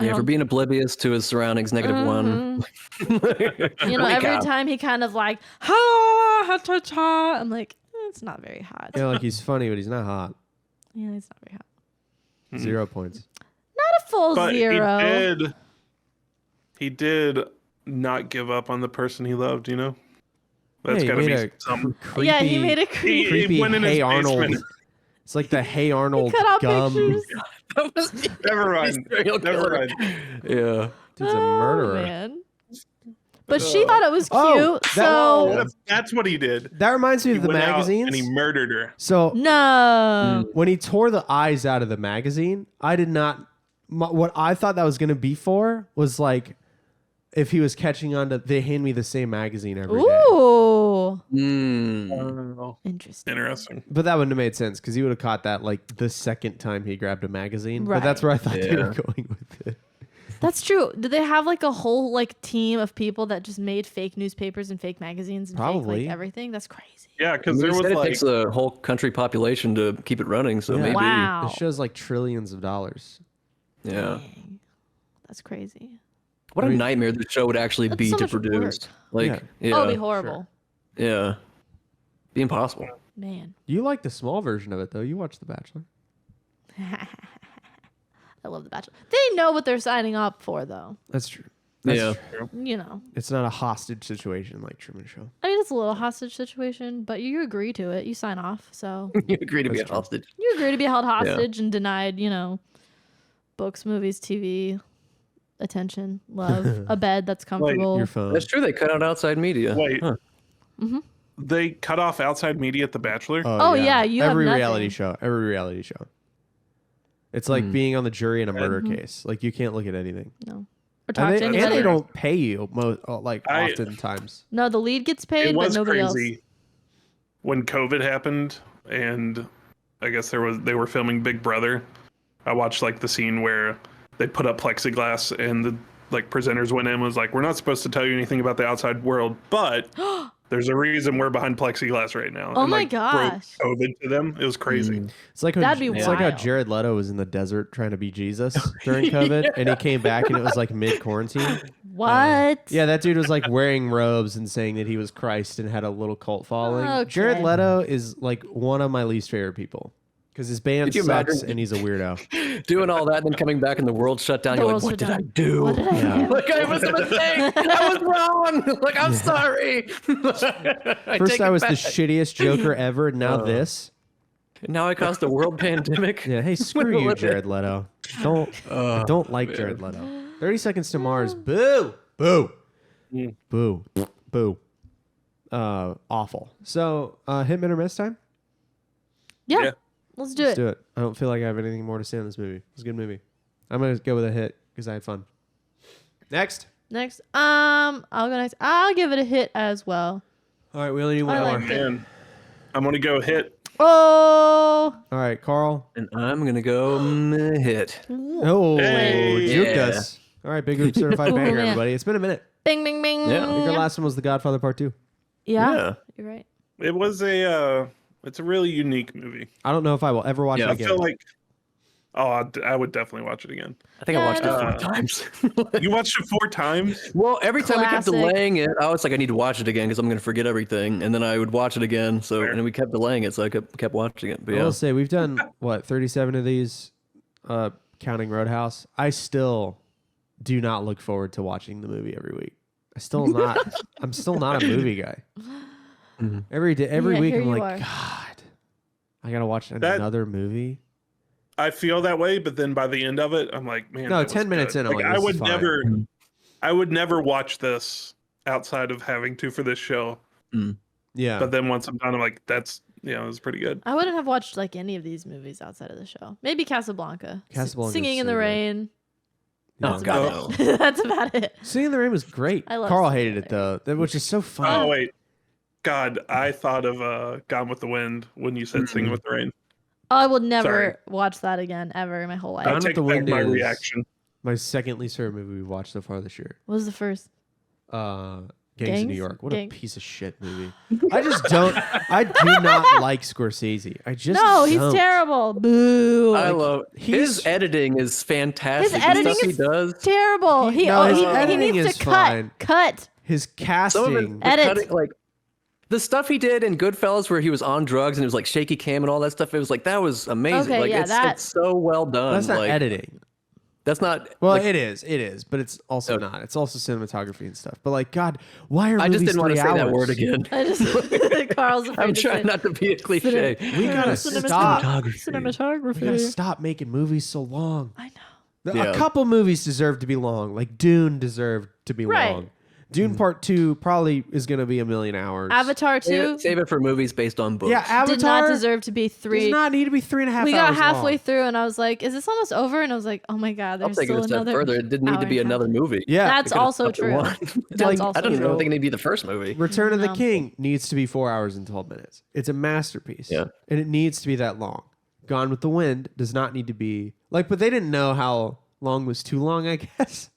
I Yeah, for don't- being oblivious to his surroundings, -1. You know, Like every how- time he kind of like, ha, ha, ta, ta. I'm like, it's not very hot. Yeah, like he's funny, but he's not hot. Yeah, it's not very hot. 0 points. Not a full But 0. he did not give up on the person he loved, you know? That's Yeah, gotta he be made some Creepy, Yeah, he made a he creepy went in his Hey Arnold. basement. It's like the Hey Arnold Cut out gum. pictures. That was Never mind. serial Never killer. mind. Yeah. Dude's a murderer. Oh, man. But she thought it was cute, Oh, that- so That's what he did. That reminds me He of the went out magazines. and he murdered her. So no. when he tore the eyes out of the magazine, I did not. What I thought that was going to be for was like if he was catching on to. They hand me the same magazine every day. Ooh, Mm. interesting. Interesting. But that wouldn't have made sense because he would have caught that like the second time he grabbed a magazine. But that's Right. where I thought they were Yeah. going with it. That's true. Did they have like a whole like team of people that just made fake newspapers and fake magazines and Probably. fake like everything? That's crazy. Yeah, because He there was said it like takes a whole country population to keep it running, so Yeah. maybe. Wow. It shows like trillions of dollars. Yeah. Dang. That's crazy. What a nightmare this show would actually That's be so to much work. produce. Like, yeah. Oh, it'd be horrible. Yeah. Be impossible. Man. You like the small version of it though. You watched The Bachelor. I love The Bachelor. They know what they're signing up for, though. That's true. Yeah. true. You know. It's not a hostage situation like Truman Show. I mean, it's a little hostage situation, but you agree to it. You sign off. So You agree to be a That's true. hostage. you agree to be held hostage and denied, you know, books, movies, TV, attention, love, a bed that's comfortable. Your phone. That's true. They cut out outside media. Wait. Huh. they cut off outside media at The Bachelor. Oh, yeah, you have every nothing. reality show. Every reality show. It's like being on the jury in a murder case. Like you can't look at anything. No. Or And talk they, to and anybody. they don't pay you I- oftentimes. No, the lead gets paid, It but was nobody crazy when COVID happened, and I guess they were filming Big Brother. I watched like the scene where they put up plexiglass and the like presenters went in and was like, "We're not supposed to tell you anything about the outside world, but there's a reason we're behind plexiglass right now." Oh and, my like, gosh. broke COVID to them. It was crazy. It's like when, That'd be it's like how wild. Jared Leto was in the desert trying to be Jesus during COVID, and he came back and it was like mid quarantine. What? Yeah, that dude was like wearing robes and saying that he was Christ and had a little cult following. Okay. Jared Leto is like one of my least favorite people because his band Could you sucks imagine- and he's a weirdo. Doing all that and then coming back and the world shut down. The You're world like, what shut did I down. do? What did I Yeah. do? Like, I was a mistake. I was wrong. Like, I'm sorry. First, I was the shittiest Joker ever. Now this. Now I caused a world pandemic. Yeah. Hey, screw you, Jared Leto. I don't like Jared Leto. 30 Seconds to Mars. Boo. Boo. Boo. Boo. Awful. So, hit, miss or miss time? Yeah. Yeah. Let's do Let's it. do it. I don't feel like I have anything more to say on this movie. It's a good movie. I'm gonna go with a hit because I had fun. Next. Next. I'll go next. I'll give it a hit as well. All right, we only need one I more. liked it. Man, I'm gonna go hit. Oh. All right, Carl. And I'm going to go hit. Oh, Hey. juked Yeah. us. All right, Big Group Certified Ooh, Banger, man. everybody. It's been a minute. Bing, bing, bing. Yeah. I think our last one was The Godfather Part 2. Yeah. You're right. It was it's a really unique movie. I don't know if I will ever watch Yeah, it I again. feel like, I would definitely watch it again. I think I watched it Yeah. 4 times. You watched it 4 times? Well, every time we kept Classic. delaying it, I was like, I need to watch it again because I'm going to forget everything. And then I would watch it again. So, Fair. and then we kept delaying it. So I kept watching it. But I yeah. will say we've done what 37 of these, counting Roadhouse. I still do not look forward to watching the movie every week. I'm still not a movie guy. Every day, every Yeah, week, here I'm you like, are. God, I gotta watch another movie. I feel that way, but then by the end of it, I'm like, man. No, that was 10 minutes good. in, I'm like, I this is would fine. I would never watch this outside of having to for this show. Yeah, But then once I'm done, I'm like, it was pretty good. I wouldn't have watched like any of these movies outside of the show. Maybe Casablanca. Casablanca's Singing in so the good. Rain. Oh, That's God. about No. it. That's about it. Singing in the Rain was great. I love Carl Singing in hated it the though, which is so funny. Oh wait, God, I thought of Gone with the Wind when you said Singing with the Rain. I will never Sorry. watch that again ever in my whole life. I'll Gone with take the back Wind my is- reaction. My second least favorite movie we've watched so far this year. What was the first? Gangs of New Gangs? York. What a Gang- piece of shit movie. I just don't. I do not like Scorsese. I just No, he's don't. terrible. Boo. I love he's- his editing is fantastic. His The editing stuff is he does. terrible. His editing he needs is to fine. cut. His Some of casting. it, Edit. cutting, like the stuff he did in Goodfellas, where he was on drugs and it was like shaky cam and all that stuff. It was like that was amazing. Okay, like yeah, it's so well done. That's not like, editing. That's not. Well, like, it is, but it's also Okay. not. It's also cinematography and stuff. But like, God, why are I movies just didn't want to 3 say hours? that word again. I just Carl's afraid I'm to trying say not to be a cliche. We gotta stop. cinematography. We gotta stop making movies so long. I know. Yeah. A couple movies deserve to be long. Like Dune deserved to be Right. long. Dune Part 2 probably is going to be 1,000,000 hours. Avatar 2 Save it for movies based on books. Yeah, Avatar did not deserve to be does 3. not need to be 3.5 We hours got halfway long. through and I was like, is this almost over? And I was like, oh my God, I'll there's take it still a step another further. It didn't need hour to be and a half. another movie. Yeah. That's could've also stopped at true. one. That's like- also I don't even true. think it need to be the first movie. Return of the No. King needs to be 4 hours and 12 minutes. It's a masterpiece. Yeah. And it needs to be that long. Gone with the Wind does not need to be like, but they didn't know how long was too long, I guess.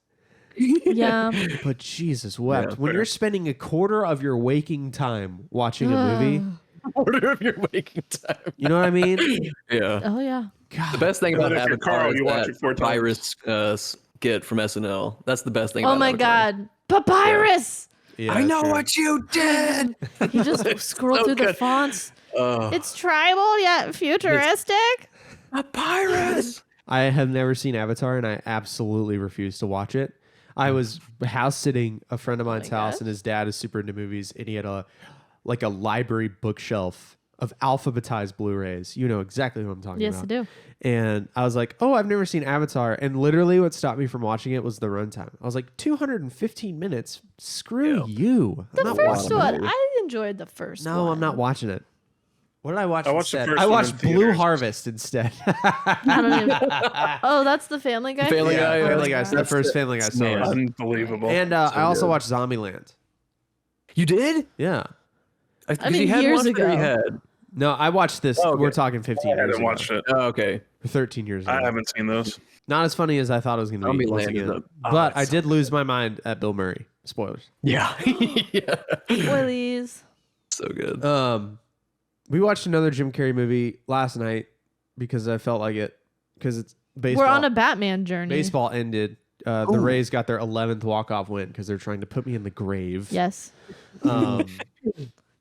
Yeah. But Jesus wept. Yeah, when fair. you're spending a quarter of your waking time watching a movie, Order of your waking time. you know what I mean? Yeah. Oh yeah. God. The best thing And about then if you're Avatar Carl, is you watch that it 4 times. virus skit from SNL. That's the best thing. Oh about my Avatar. God. Papyrus. Yeah, I know sure. what you did. He just scrolled so through the good. fonts. Oh, It's tribal yet futuristic. Papyrus. I have never seen Avatar, and I absolutely refuse to watch it. I was house sitting a friend of mine's my house, gosh. and his dad is super into movies, and he had a library bookshelf of alphabetized Blu-rays. You know exactly what I'm talking Yes, about. I do. And I was like, "Oh, I've never seen Avatar." And literally, what stopped me from watching it was the runtime. I was like, 215 minutes. Screw you. I'm The not first watching one. it. I enjoyed the first one. No, I'm not watching it. What did I watch I watched the instead? first I one watched in Blue theaters. Harvest instead. I don't even. Oh, that's the Family Guy. Family Yeah, Guy. Family Guy's the That's first Family Guy I saw. man. Unbelievable. And I also good. watched Zombieland. You did? Yeah. Because mean, you had years one or you ago. had. No, I watched this. Oh, okay. We're talking 15 I years haven't ago. watched it. Oh, okay. 13 years ago. I haven't seen those. Not as funny as I thought it was going to be. Once Zombieland is again. a- But oh, I it's did lose my mind at Bill Murray. Spoilers. Yeah. Yeah. Spoilies. So good. We watched another Jim Carrey movie last night because I felt like it. Because it's baseball. We're on a Batman journey. Baseball ended. The Rays got their 11th walk-off win because they're trying to put me in the grave. Yes. Um,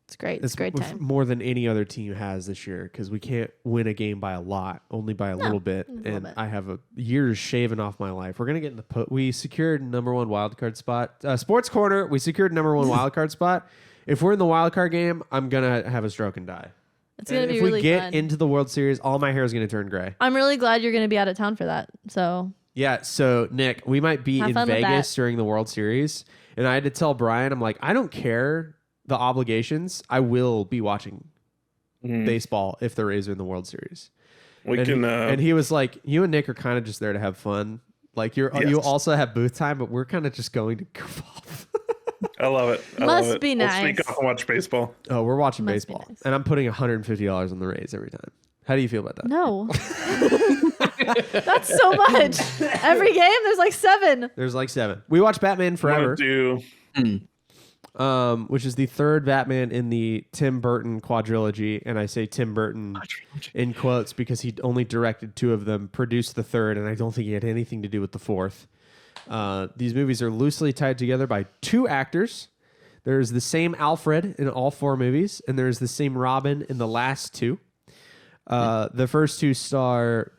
It's great. It's a great time. more than any other team has this year because we can't win a game by a lot, only by a little bit. little And bit. I have years shaven off my life. We're gonna get in the we secured #1 wild card spot. Sports Corner, we secured #1 wild card spot. If we're in the wild card game, I'm gonna have a stroke and die. It's gonna And be if really we get fun. into the World Series, all my hair is gonna turn gray. I'm really glad you're gonna be out of town for that. So Yeah, so Nick, we might be Have in fun with Vegas that. during the World Series, and I had to tell Brian, I'm like, I don't care the obligations. I will be watching baseball if the Rays are in the World Series. We And, can. and he was like, you and Nick are kind of just there to have fun. Like you Yes. also have booth time, but we're kind of just going to goof off. I love it. I Must love it. be We'll nice. sneak off and watch baseball. Oh, we're watching Must be baseball, nice. and I'm putting $150 on the Rays every time. How do you feel about that? no. That's so much. Every game there's like 7. There's like 7. We watch Batman Forever. Do Which is the third Batman in the Tim Burton quadrilogy, and I say Tim Burton in quotes because he only directed 2 of them, produced the third, and I don't think he had anything to do with the 4th. These movies are loosely tied together by 2 actors. There's the same Alfred in all 4 movies, and there's the same Robin in the last 2. The first 2 star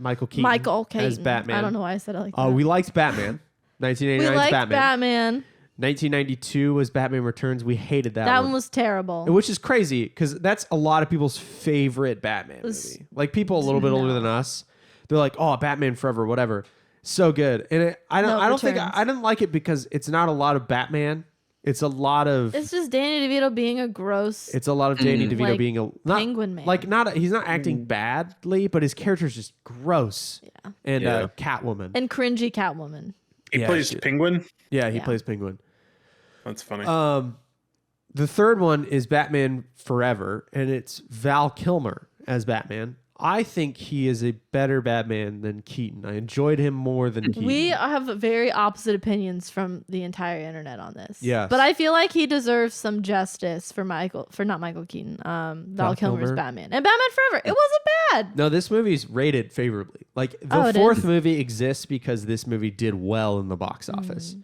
Michael Keaton Michael Keaton. as Batman. I don't know why I said it like that. We liked Batman. 1989 we liked Batman. Batman. 1992 was Batman Returns. We hated that, That one. one was terrible. Which is crazy because that's a lot of people's favorite Batman movie. Like people a little bit older than us, they're like, "Oh, Batman Forever, whatever." So good, and I don't think Returns. I didn't like it because it's not a lot of Batman. It's a lot of It's just Danny DeVito being a gross. it's a lot of Danny DeVito Like being a not, Penguin Man. Like not he's not acting badly, but his character's just gross. Yeah. And Yeah. Catwoman. And cringy Catwoman. he Yeah, plays shit. Penguin? Yeah, he Yeah. plays Penguin. That's funny. The third one is Batman Forever, and it's Val Kilmer as Batman. I think he is a better Batman than Keaton. I enjoyed him more than Keaton. We have very opposite opinions from the entire internet on this. Yes. But I feel like he deserves some justice for not Michael Keaton. Val Kilmer's Kilmer. Batman. And Batman Forever. It wasn't bad. No, this movie's rated favorably. Like the it fourth is? movie exists because this movie did well in the box office.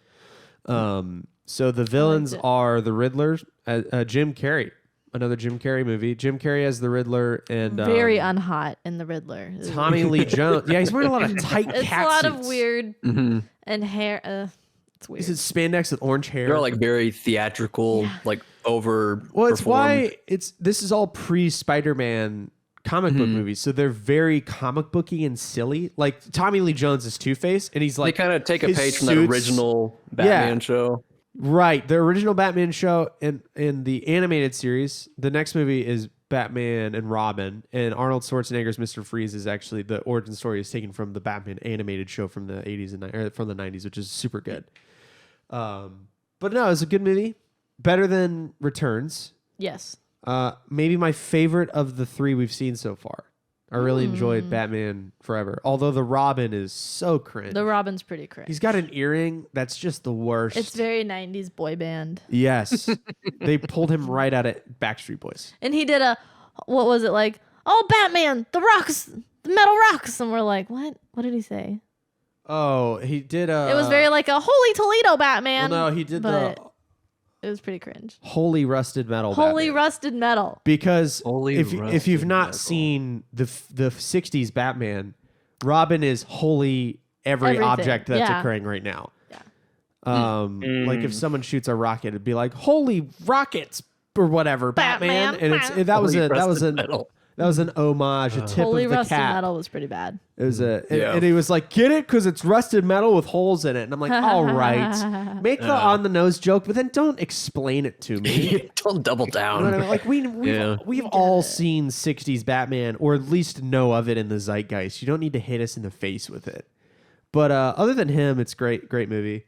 So the villains it. are the Riddler, Jim Carrey. Another Jim Carrey movie. Jim Carrey as the Riddler and Very unhot in the Riddler. Tommy Lee Jones. Yeah, he's wearing a lot of tight It's cat a lot suits. of weird and hair. It's weird. This is spandex with orange hair. They're all like very theatrical, like over. Well, it's why this is all pre-Spider-Man comic book movies, so they're very comic booky and silly. Like Tommy Lee Jones is Two-Face, and he's They like kind of take a his page from that suits- original Batman show. Right, the original Batman show and in the animated series. The next movie is Batman and Robin, and Arnold Schwarzenegger's Mr. Freeze is actually the origin story is taken from the Batman animated show from the 80s and from the 90s, which is super good. But no, it's a good movie, better than Returns. Yes. Maybe my favorite of the three we've seen so far. I really enjoyed Batman Forever, although the Robin is so cringe. The Robin's pretty cringe. He's got an earring that's just the worst. It's very 90s boy band. Yes. They pulled him right out of Backstreet Boys. And he did what was it like? Oh, Batman, the rocks, the metal rocks. And we're like, what? What did he say? Oh, he did It was very like a Holy Toledo Batman. Well, no, he did but the it was pretty cringe. Holy Rusted Metal Holy Batman. rusted metal. Because Holy if Rusted you've not Metal. seen the 60s Batman, Robin is holy Everything, object that's yeah. occurring right now. Yeah. Like if someone shoots a rocket, it'd be like holy rockets or whatever Batman, Batman. and that was Rusted Metal. an homage, a tip Holy of the rusted cat. metal was pretty bad. It was Yeah. and he was like, get it? Because it's rusted metal with holes in it. And I'm like, all right. Make the on the nose joke, but then don't explain it to me. Don't double You know what I down. mean? Like we've all seen 60s Batman, or at least know of it in the zeitgeist. You don't need to hit us in the face with it. But other than him, it's great movie.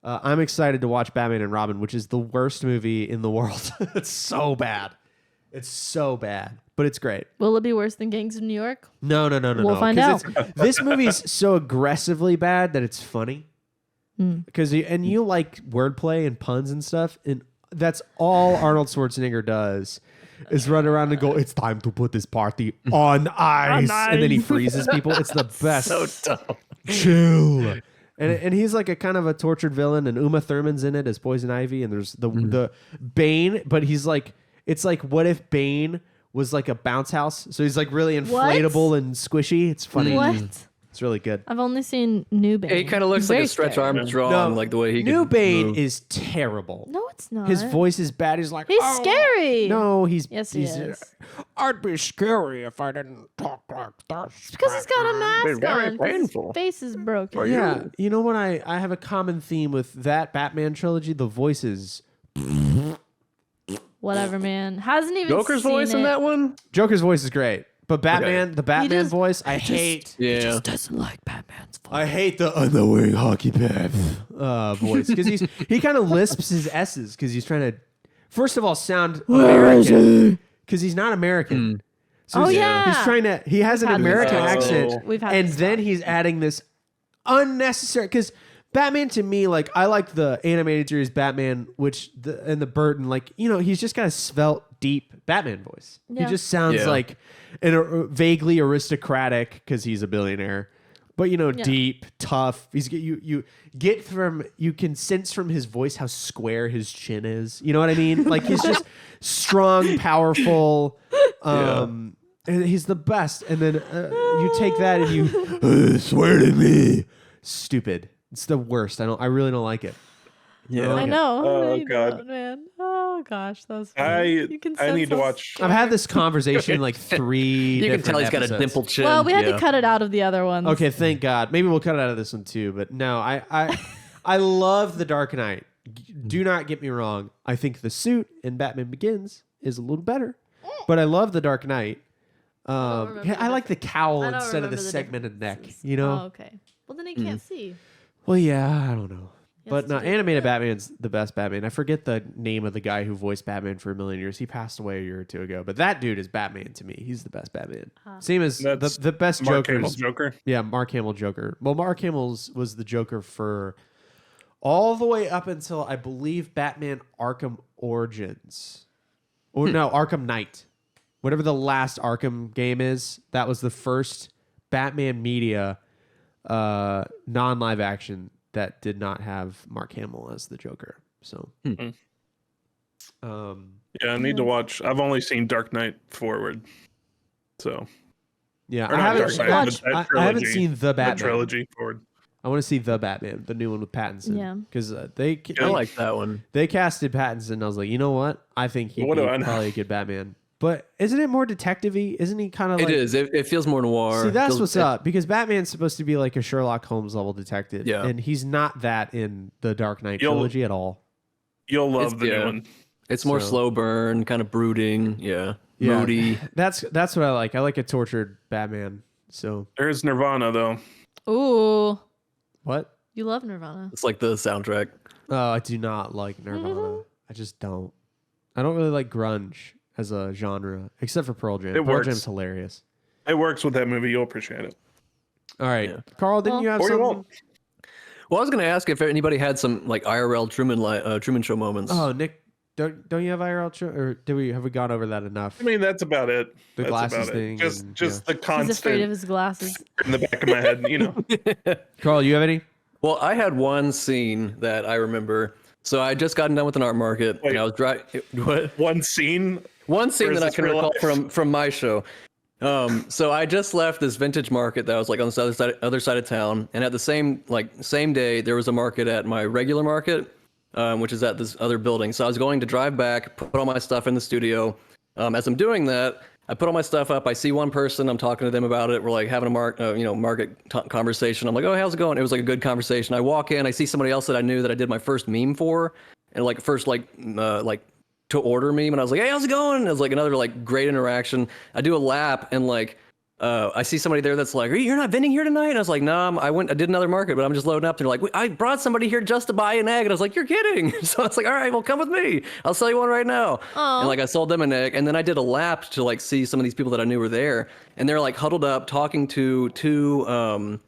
I'm excited to watch Batman and Robin, which is the worst movie in the world. It's so bad. It's so bad, but it's great. Will it be worse than Gangs of New York? No. We'll find 'Cause out. This movie's so aggressively bad that it's funny. Because you like wordplay and puns and stuff, and that's all Arnold Schwarzenegger does is run around and go, "It's time to put this party on ice," and then he freezes people. It's the best. So dumb. Chill. And he's like a kind of a tortured villain, and Uma Thurman's in it as Poison Ivy, and there's the Bane, but he's like, it's like, what if Bane was like a bounce house? So he's like really inflatable and squishy. It's funny. What? It's really good. I've only seen New Bane. He kind of looks like Very a Stretch scary. Armstrong, like the way he New can Bane move. is terrible. No, it's not. His voice is bad. He's like, He's "Oh." scary. No, he's Yes, he is. I'd be scary if I didn't talk like that. It's because he's got a mask very on. 'cause painful. His face is broken. Yeah, you know what? I have a common theme with that Batman trilogy. The voices. Whatever, man. Hasn't even Joker's seen voice it. in that one? Joker's voice is great, but Batman, the Batman just- voice, I hate. Yeah. Doesn't like Batman's voice. I hate the I'm not wearing hockey pads voice because he kind of lisps his s's because he's trying to, first of all, sound American because he's not American. So Oh, he's, yeah. he's trying to. He has an had this American talk. accent, We've had and this then talk. he's adding this unnecessary because Batman to me, like I like the animated series Batman, and the Burton, like he's just got a svelte, deep Batman voice. Yeah. He just sounds Yeah. like vaguely aristocratic because he's a billionaire. But deep, tough. You can sense from his voice how square his chin is. You know what I mean? Like he's just strong, powerful. And he's the best. And then you take that and you swear to me. Stupid. It's the worst. I really don't like it. Yeah. I know. Oh, I God. don't, man. Oh gosh, that was funny. You can I sense need to how watch. I've had this conversation like 3 You can different tell he's got a episodes. dimple chin. Well, we had yeah. to cut it out of the other ones. Okay, thank God. Maybe we'll cut it out of this one too. But no, I love The Dark Knight. Do not get me wrong. I think the suit in Batman Begins is a little better, but I love The Dark Knight. remember the I like the cowl I don't instead of the remember the segmented neck. differences. You know? Oh, okay. Well, then he can't see. Well, yeah, I don't know. But no, animated Batman's the best Batman. I forget the name of the guy who voiced Batman for a million years. He passed away a year or two ago. But that dude is Batman to me. He's the best Batman. Same as the best Mark Joker. Hamill's Joker. Yeah, Mark Hamill Joker. Well, Mark Hamill's was the Joker for all the way up until I believe Batman Arkham Origins. Or no, Arkham Knight. Whatever the last Arkham game is, that was the first Batman media non-live action that did not have Mark Hamill as the Joker. So, yeah, I need to watch. I've only seen Dark Knight Forward, so yeah, or I not haven't, Dark Knight, but that I haven't trilogy, seen the Batman trilogy Forward. I want to see the Batman, the new one with Pattinson. Yeah, because I they like that one. They casted Pattinson. I was like, you know what? I think he'd be probably a good Batman. But isn't it more detective-y? Isn't he kind of like... It is. It feels more noir. See, that's what's up. Because Batman's supposed to be like a Sherlock Holmes level detective. Yeah. And he's not that in the Dark Knight trilogy at all. You'll love the new one. It's more slow burn, kind of brooding. Yeah. Moody. That's what I like. I like a tortured Batman. So There's Nirvana, though. Ooh. What? You love Nirvana. It's like the soundtrack. Oh, I do not like Nirvana. I just don't. I don't really like grunge as a genre, except for Pearl Jam. Pearl Jam's hilarious. It works with that movie. You'll appreciate it. All right. Carl, didn't you have something? Well, I was going to ask if anybody had some like IRL Truman Show moments. Oh, Nick, don't you have IRL or have we gone over that enough? I mean, that's about it. The glasses thing. Just the constant. He's afraid of his glasses. In the back of my head, you know. Carl, you have any? Well, I had one scene that I remember. So I just gotten done with an art market, and I was driving. What? One scene that I can recall from my show. So I just left this vintage market that was like on the other side of town, and at the same day there was a market at my regular market, which is at this other building. So I was going to drive back, put all my stuff in the studio. As I'm doing that, I put all my stuff up. I see one person. I'm talking to them about it. We're like having a market conversation. I'm like, oh, how's it going? It was like a good conversation. I walk in. I see somebody else that I knew that I did my first meme for, and to order meme. And I was like, hey, how's it going? And it was like another like great interaction. I do a lap, and like I see somebody there that's like, you're not vending here tonight? And I was like, no, I did another market, but I'm just loading up. And they're like, I brought somebody here just to buy an egg. And I was like, you're kidding. So it's like, all right, well, come with me. I'll sell you one right now. Aww. And like I sold them an egg, and then I did a lap to like see some of these people that I knew were there, and they're like huddled up talking to two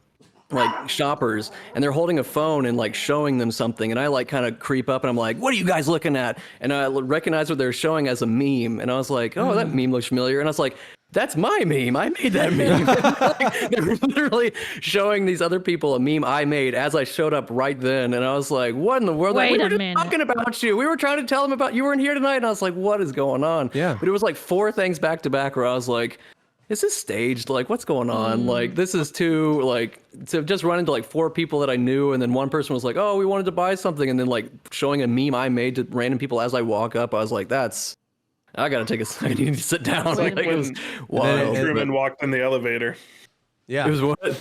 like shoppers, and they're holding a phone and like showing them something, and I like kind of creep up and I'm like, what are you guys looking at? And I recognize what they're showing as a meme, and I was like, oh, that meme looks familiar. And I was like, that's my meme. I made that meme. Like, they're literally showing these other people a meme I made as I showed up right then. And I was like, what in the world? Wait we were a just minute. talking about you. We were trying to tell them about you weren't here tonight. And I was like, what is going on? Yeah. But it was like 4 things back to back where I was like, is this staged? Like, what's going on? Like, this is too, like, to just run into like 4 people that I knew. And then one person was like, oh, we wanted to buy something. And then like showing a meme I made to random people as I walk up. I was like, I gotta take a second. I need to sit down. Like it was when wild. Truman walked in the elevator. Yeah. It was what?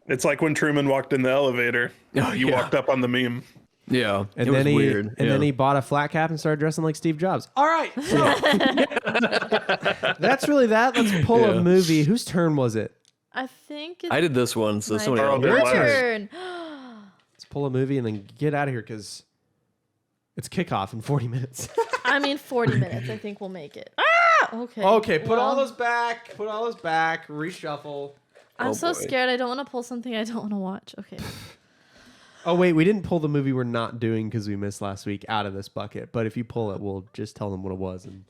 It's like when Truman walked in the elevator. Oh, you yeah. walked up on the meme. Yeah. And it then was weird. And then he bought a flat cap and started dressing like Steve Jobs. All right. So that's really that. Let's pull a movie. Whose turn was it? I think it's I did this one, so my somebody else. Your turn. Let's pull a movie and then get out of here because it's kickoff in 40 minutes. I mean, 40 minutes. I think we'll make it. Ah! Okay. Okay, put all Well, those back. Put all those back. Reshuffle. I'm Oh, so boy. scared. I don't want to pull something I don't want to watch. Okay. Oh, wait. We didn't pull the movie we're not doing because we missed last week out of this bucket. But if you pull it, we'll just tell them what it was. And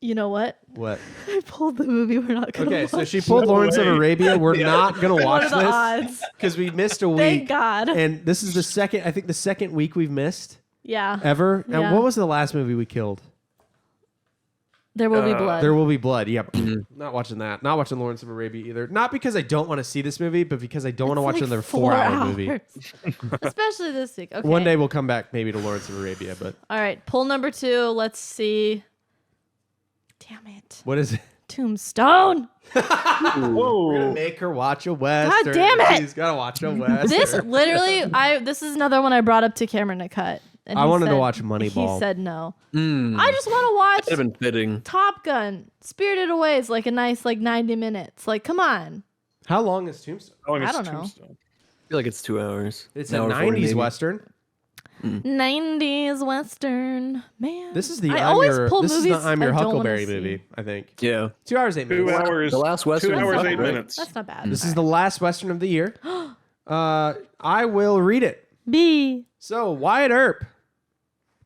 You know what? what? I pulled the movie we're not going to Okay, watch. so she pulled Lawrence of Arabia. We're not going to What watch are the this odds? because we missed a week. Thank God. And this is the second week we've missed Yeah. ever. And Yeah. what was the last movie we killed? There will be blood. There Will Be Blood. Yep. Not watching that. Not watching Lawrence of Arabia either. Not because I don't want to see this movie, but because I don't want to watch It's another like 4 4-hour movie. hours. Especially this week. Okay. One day we'll come back maybe to Lawrence of Arabia, but All right. Pull number 2. Let's see. Damn it. what is it? Tombstone. We're gonna Whoa. make her watch a western. God damn it! She's gotta watch a western. This literally, this is another one I brought up to Cameron to cut. And I he wanted to said- watch Moneyball. He said no. Mm. I just want to watch That'd have been fitting. Top Gun. Spirited Away is like a nice 90 minutes. Like, come on. How long is Tombstone? How long I is don't know. Tombstone? I feel like it's 2 hours. It's An a hour 40 '90s maybe. western. 90s Western. Man. This is the I always pull this movies is the I'm Your I don't wanna Huckleberry see. movie, I think. Yeah. 2 hours, 8 minutes. 2 hours. The last Western. 2 hours, Right? 8 minutes. That's not bad. This is the last Western of the year. I will read it. B. So, Wyatt Earp,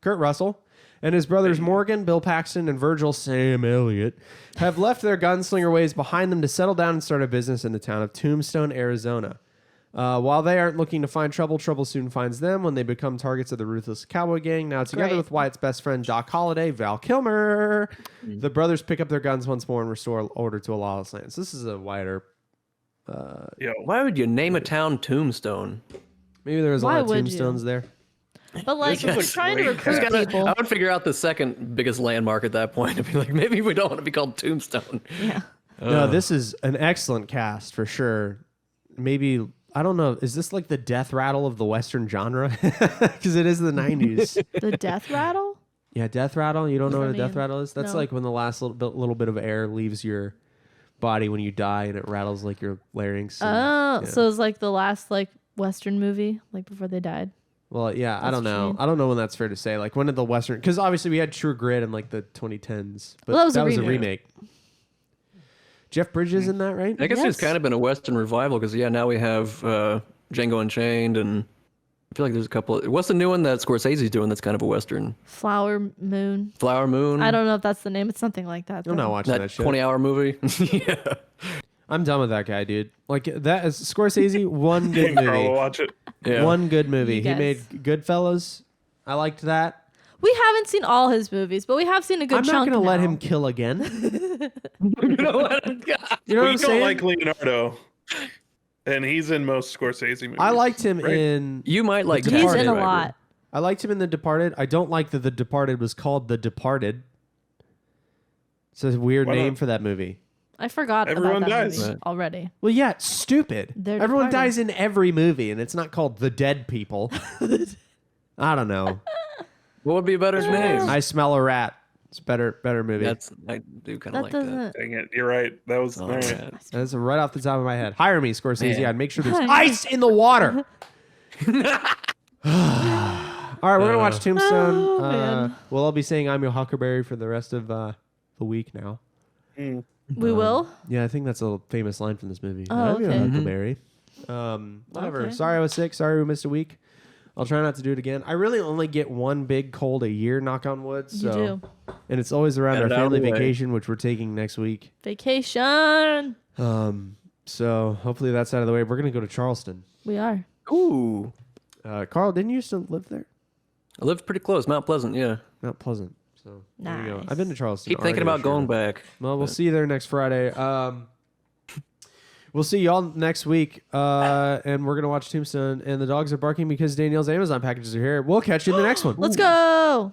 Kurt Russell, and his brothers Morgan, Bill Paxton, and Virgil Sam Elliott have left their gunslinger ways behind them to settle down and start a business in the town of Tombstone, Arizona. While they aren't looking to find trouble, trouble soon finds them when they become targets of the ruthless cowboy gang. Now, together Great. with Wyatt's best friend, Doc Holliday, Val Kilmer, the brothers pick up their guns once more and restore order to a lawless land. So this is a Wyatt Earp. Why would you name a town Tombstone? Maybe there was a Why lot of would you? tombstones there. But like, This is we're a trying to great recruit cast. people. I would figure out the second biggest landmark at that point and be like, maybe we don't want to be called Tombstone. Yeah. No, this is an excellent cast for sure. Maybe, I don't know, is this like the death rattle of the Western genre? Because it is the 90s. The death rattle? Yeah, death rattle. You don't know What what a does that death mean? rattle is? That's No. like when the last little bit of air leaves your body when you die and it rattles like your larynx. and- Oh, yeah. so it's like the last like Western movie, like before they died. Well, yeah, I That's don't what you know. mean. I don't know when that's fair to say. Like, when did the Western... Because obviously we had True Grit in like the 2010s. But Well, that was a a remake. remake. Jeff Bridges in that, right? I guess Yes. it's kind of been a Western revival because, now we have Django Unchained, and I feel like there's a couple. What's the new one that Scorsese's doing that's kind of a Western? Flower Moon. Flower Moon? I don't know if that's the name. It's something like that. I'm though. not watching that That shit. 20-hour movie? Yeah. I'm done with that guy, dude. Like, that is Scorsese, one good Carl will movie. watch it. Yeah. One good movie. You He guys. made Goodfellas. I liked that. We haven't seen all his movies, but we have seen a good I'm not chunk. going to let now. him kill again. You know what? You know what We I'm don't saying? like Leonardo, and he's in most Scorsese movies. I liked him right? in... You might like The He's Departed. in a Taxi Driver. lot. I liked him in The Departed. I don't like that The Departed was called The Departed. It's a weird Why name not? for that movie. I forgot Everyone about that dies. movie Right. already. Well, yeah, it's stupid. They're Everyone departed. dies in every movie, and it's not called The Dead People. I don't know. What would be a better name? I Smell a Rat. It's better movie. I do kind That of like doesn't. that. Dang it, you're right. That was Oh, all right. man. That's right off the top of my head. Hire me, Scorsese. Man. I'd make sure there's Hire me. ice in the water. All right, we're gonna watch Tombstone. Oh, man. We'll all be saying "I'm Your Huckleberry" for the rest of the week now. Mm. We will. Yeah, I think that's a famous line from this movie. Oh, I'm your okay. Huckleberry. Whatever. Okay. Sorry I was sick. Sorry we missed a week. I'll try not to do it again. I really only get one big cold a year, knock on wood. So, You do. and it's always around Get our it out of family the way. vacation, which we're taking next week. Vacation. So hopefully that's out of the way. We're gonna go to Charleston. We are. Ooh. Carl, didn't you used to live there? I lived pretty close. Mount Pleasant, yeah. Mount Pleasant. So there you go. Nice. I've been to Charleston. Keep thinking already about this year. going back. Well, we'll see you there next Friday. We'll see y'all next week. And we're gonna watch Tombstone. And the dogs are barking because Danielle's Amazon packages are here. We'll catch you in the next one. Let's go.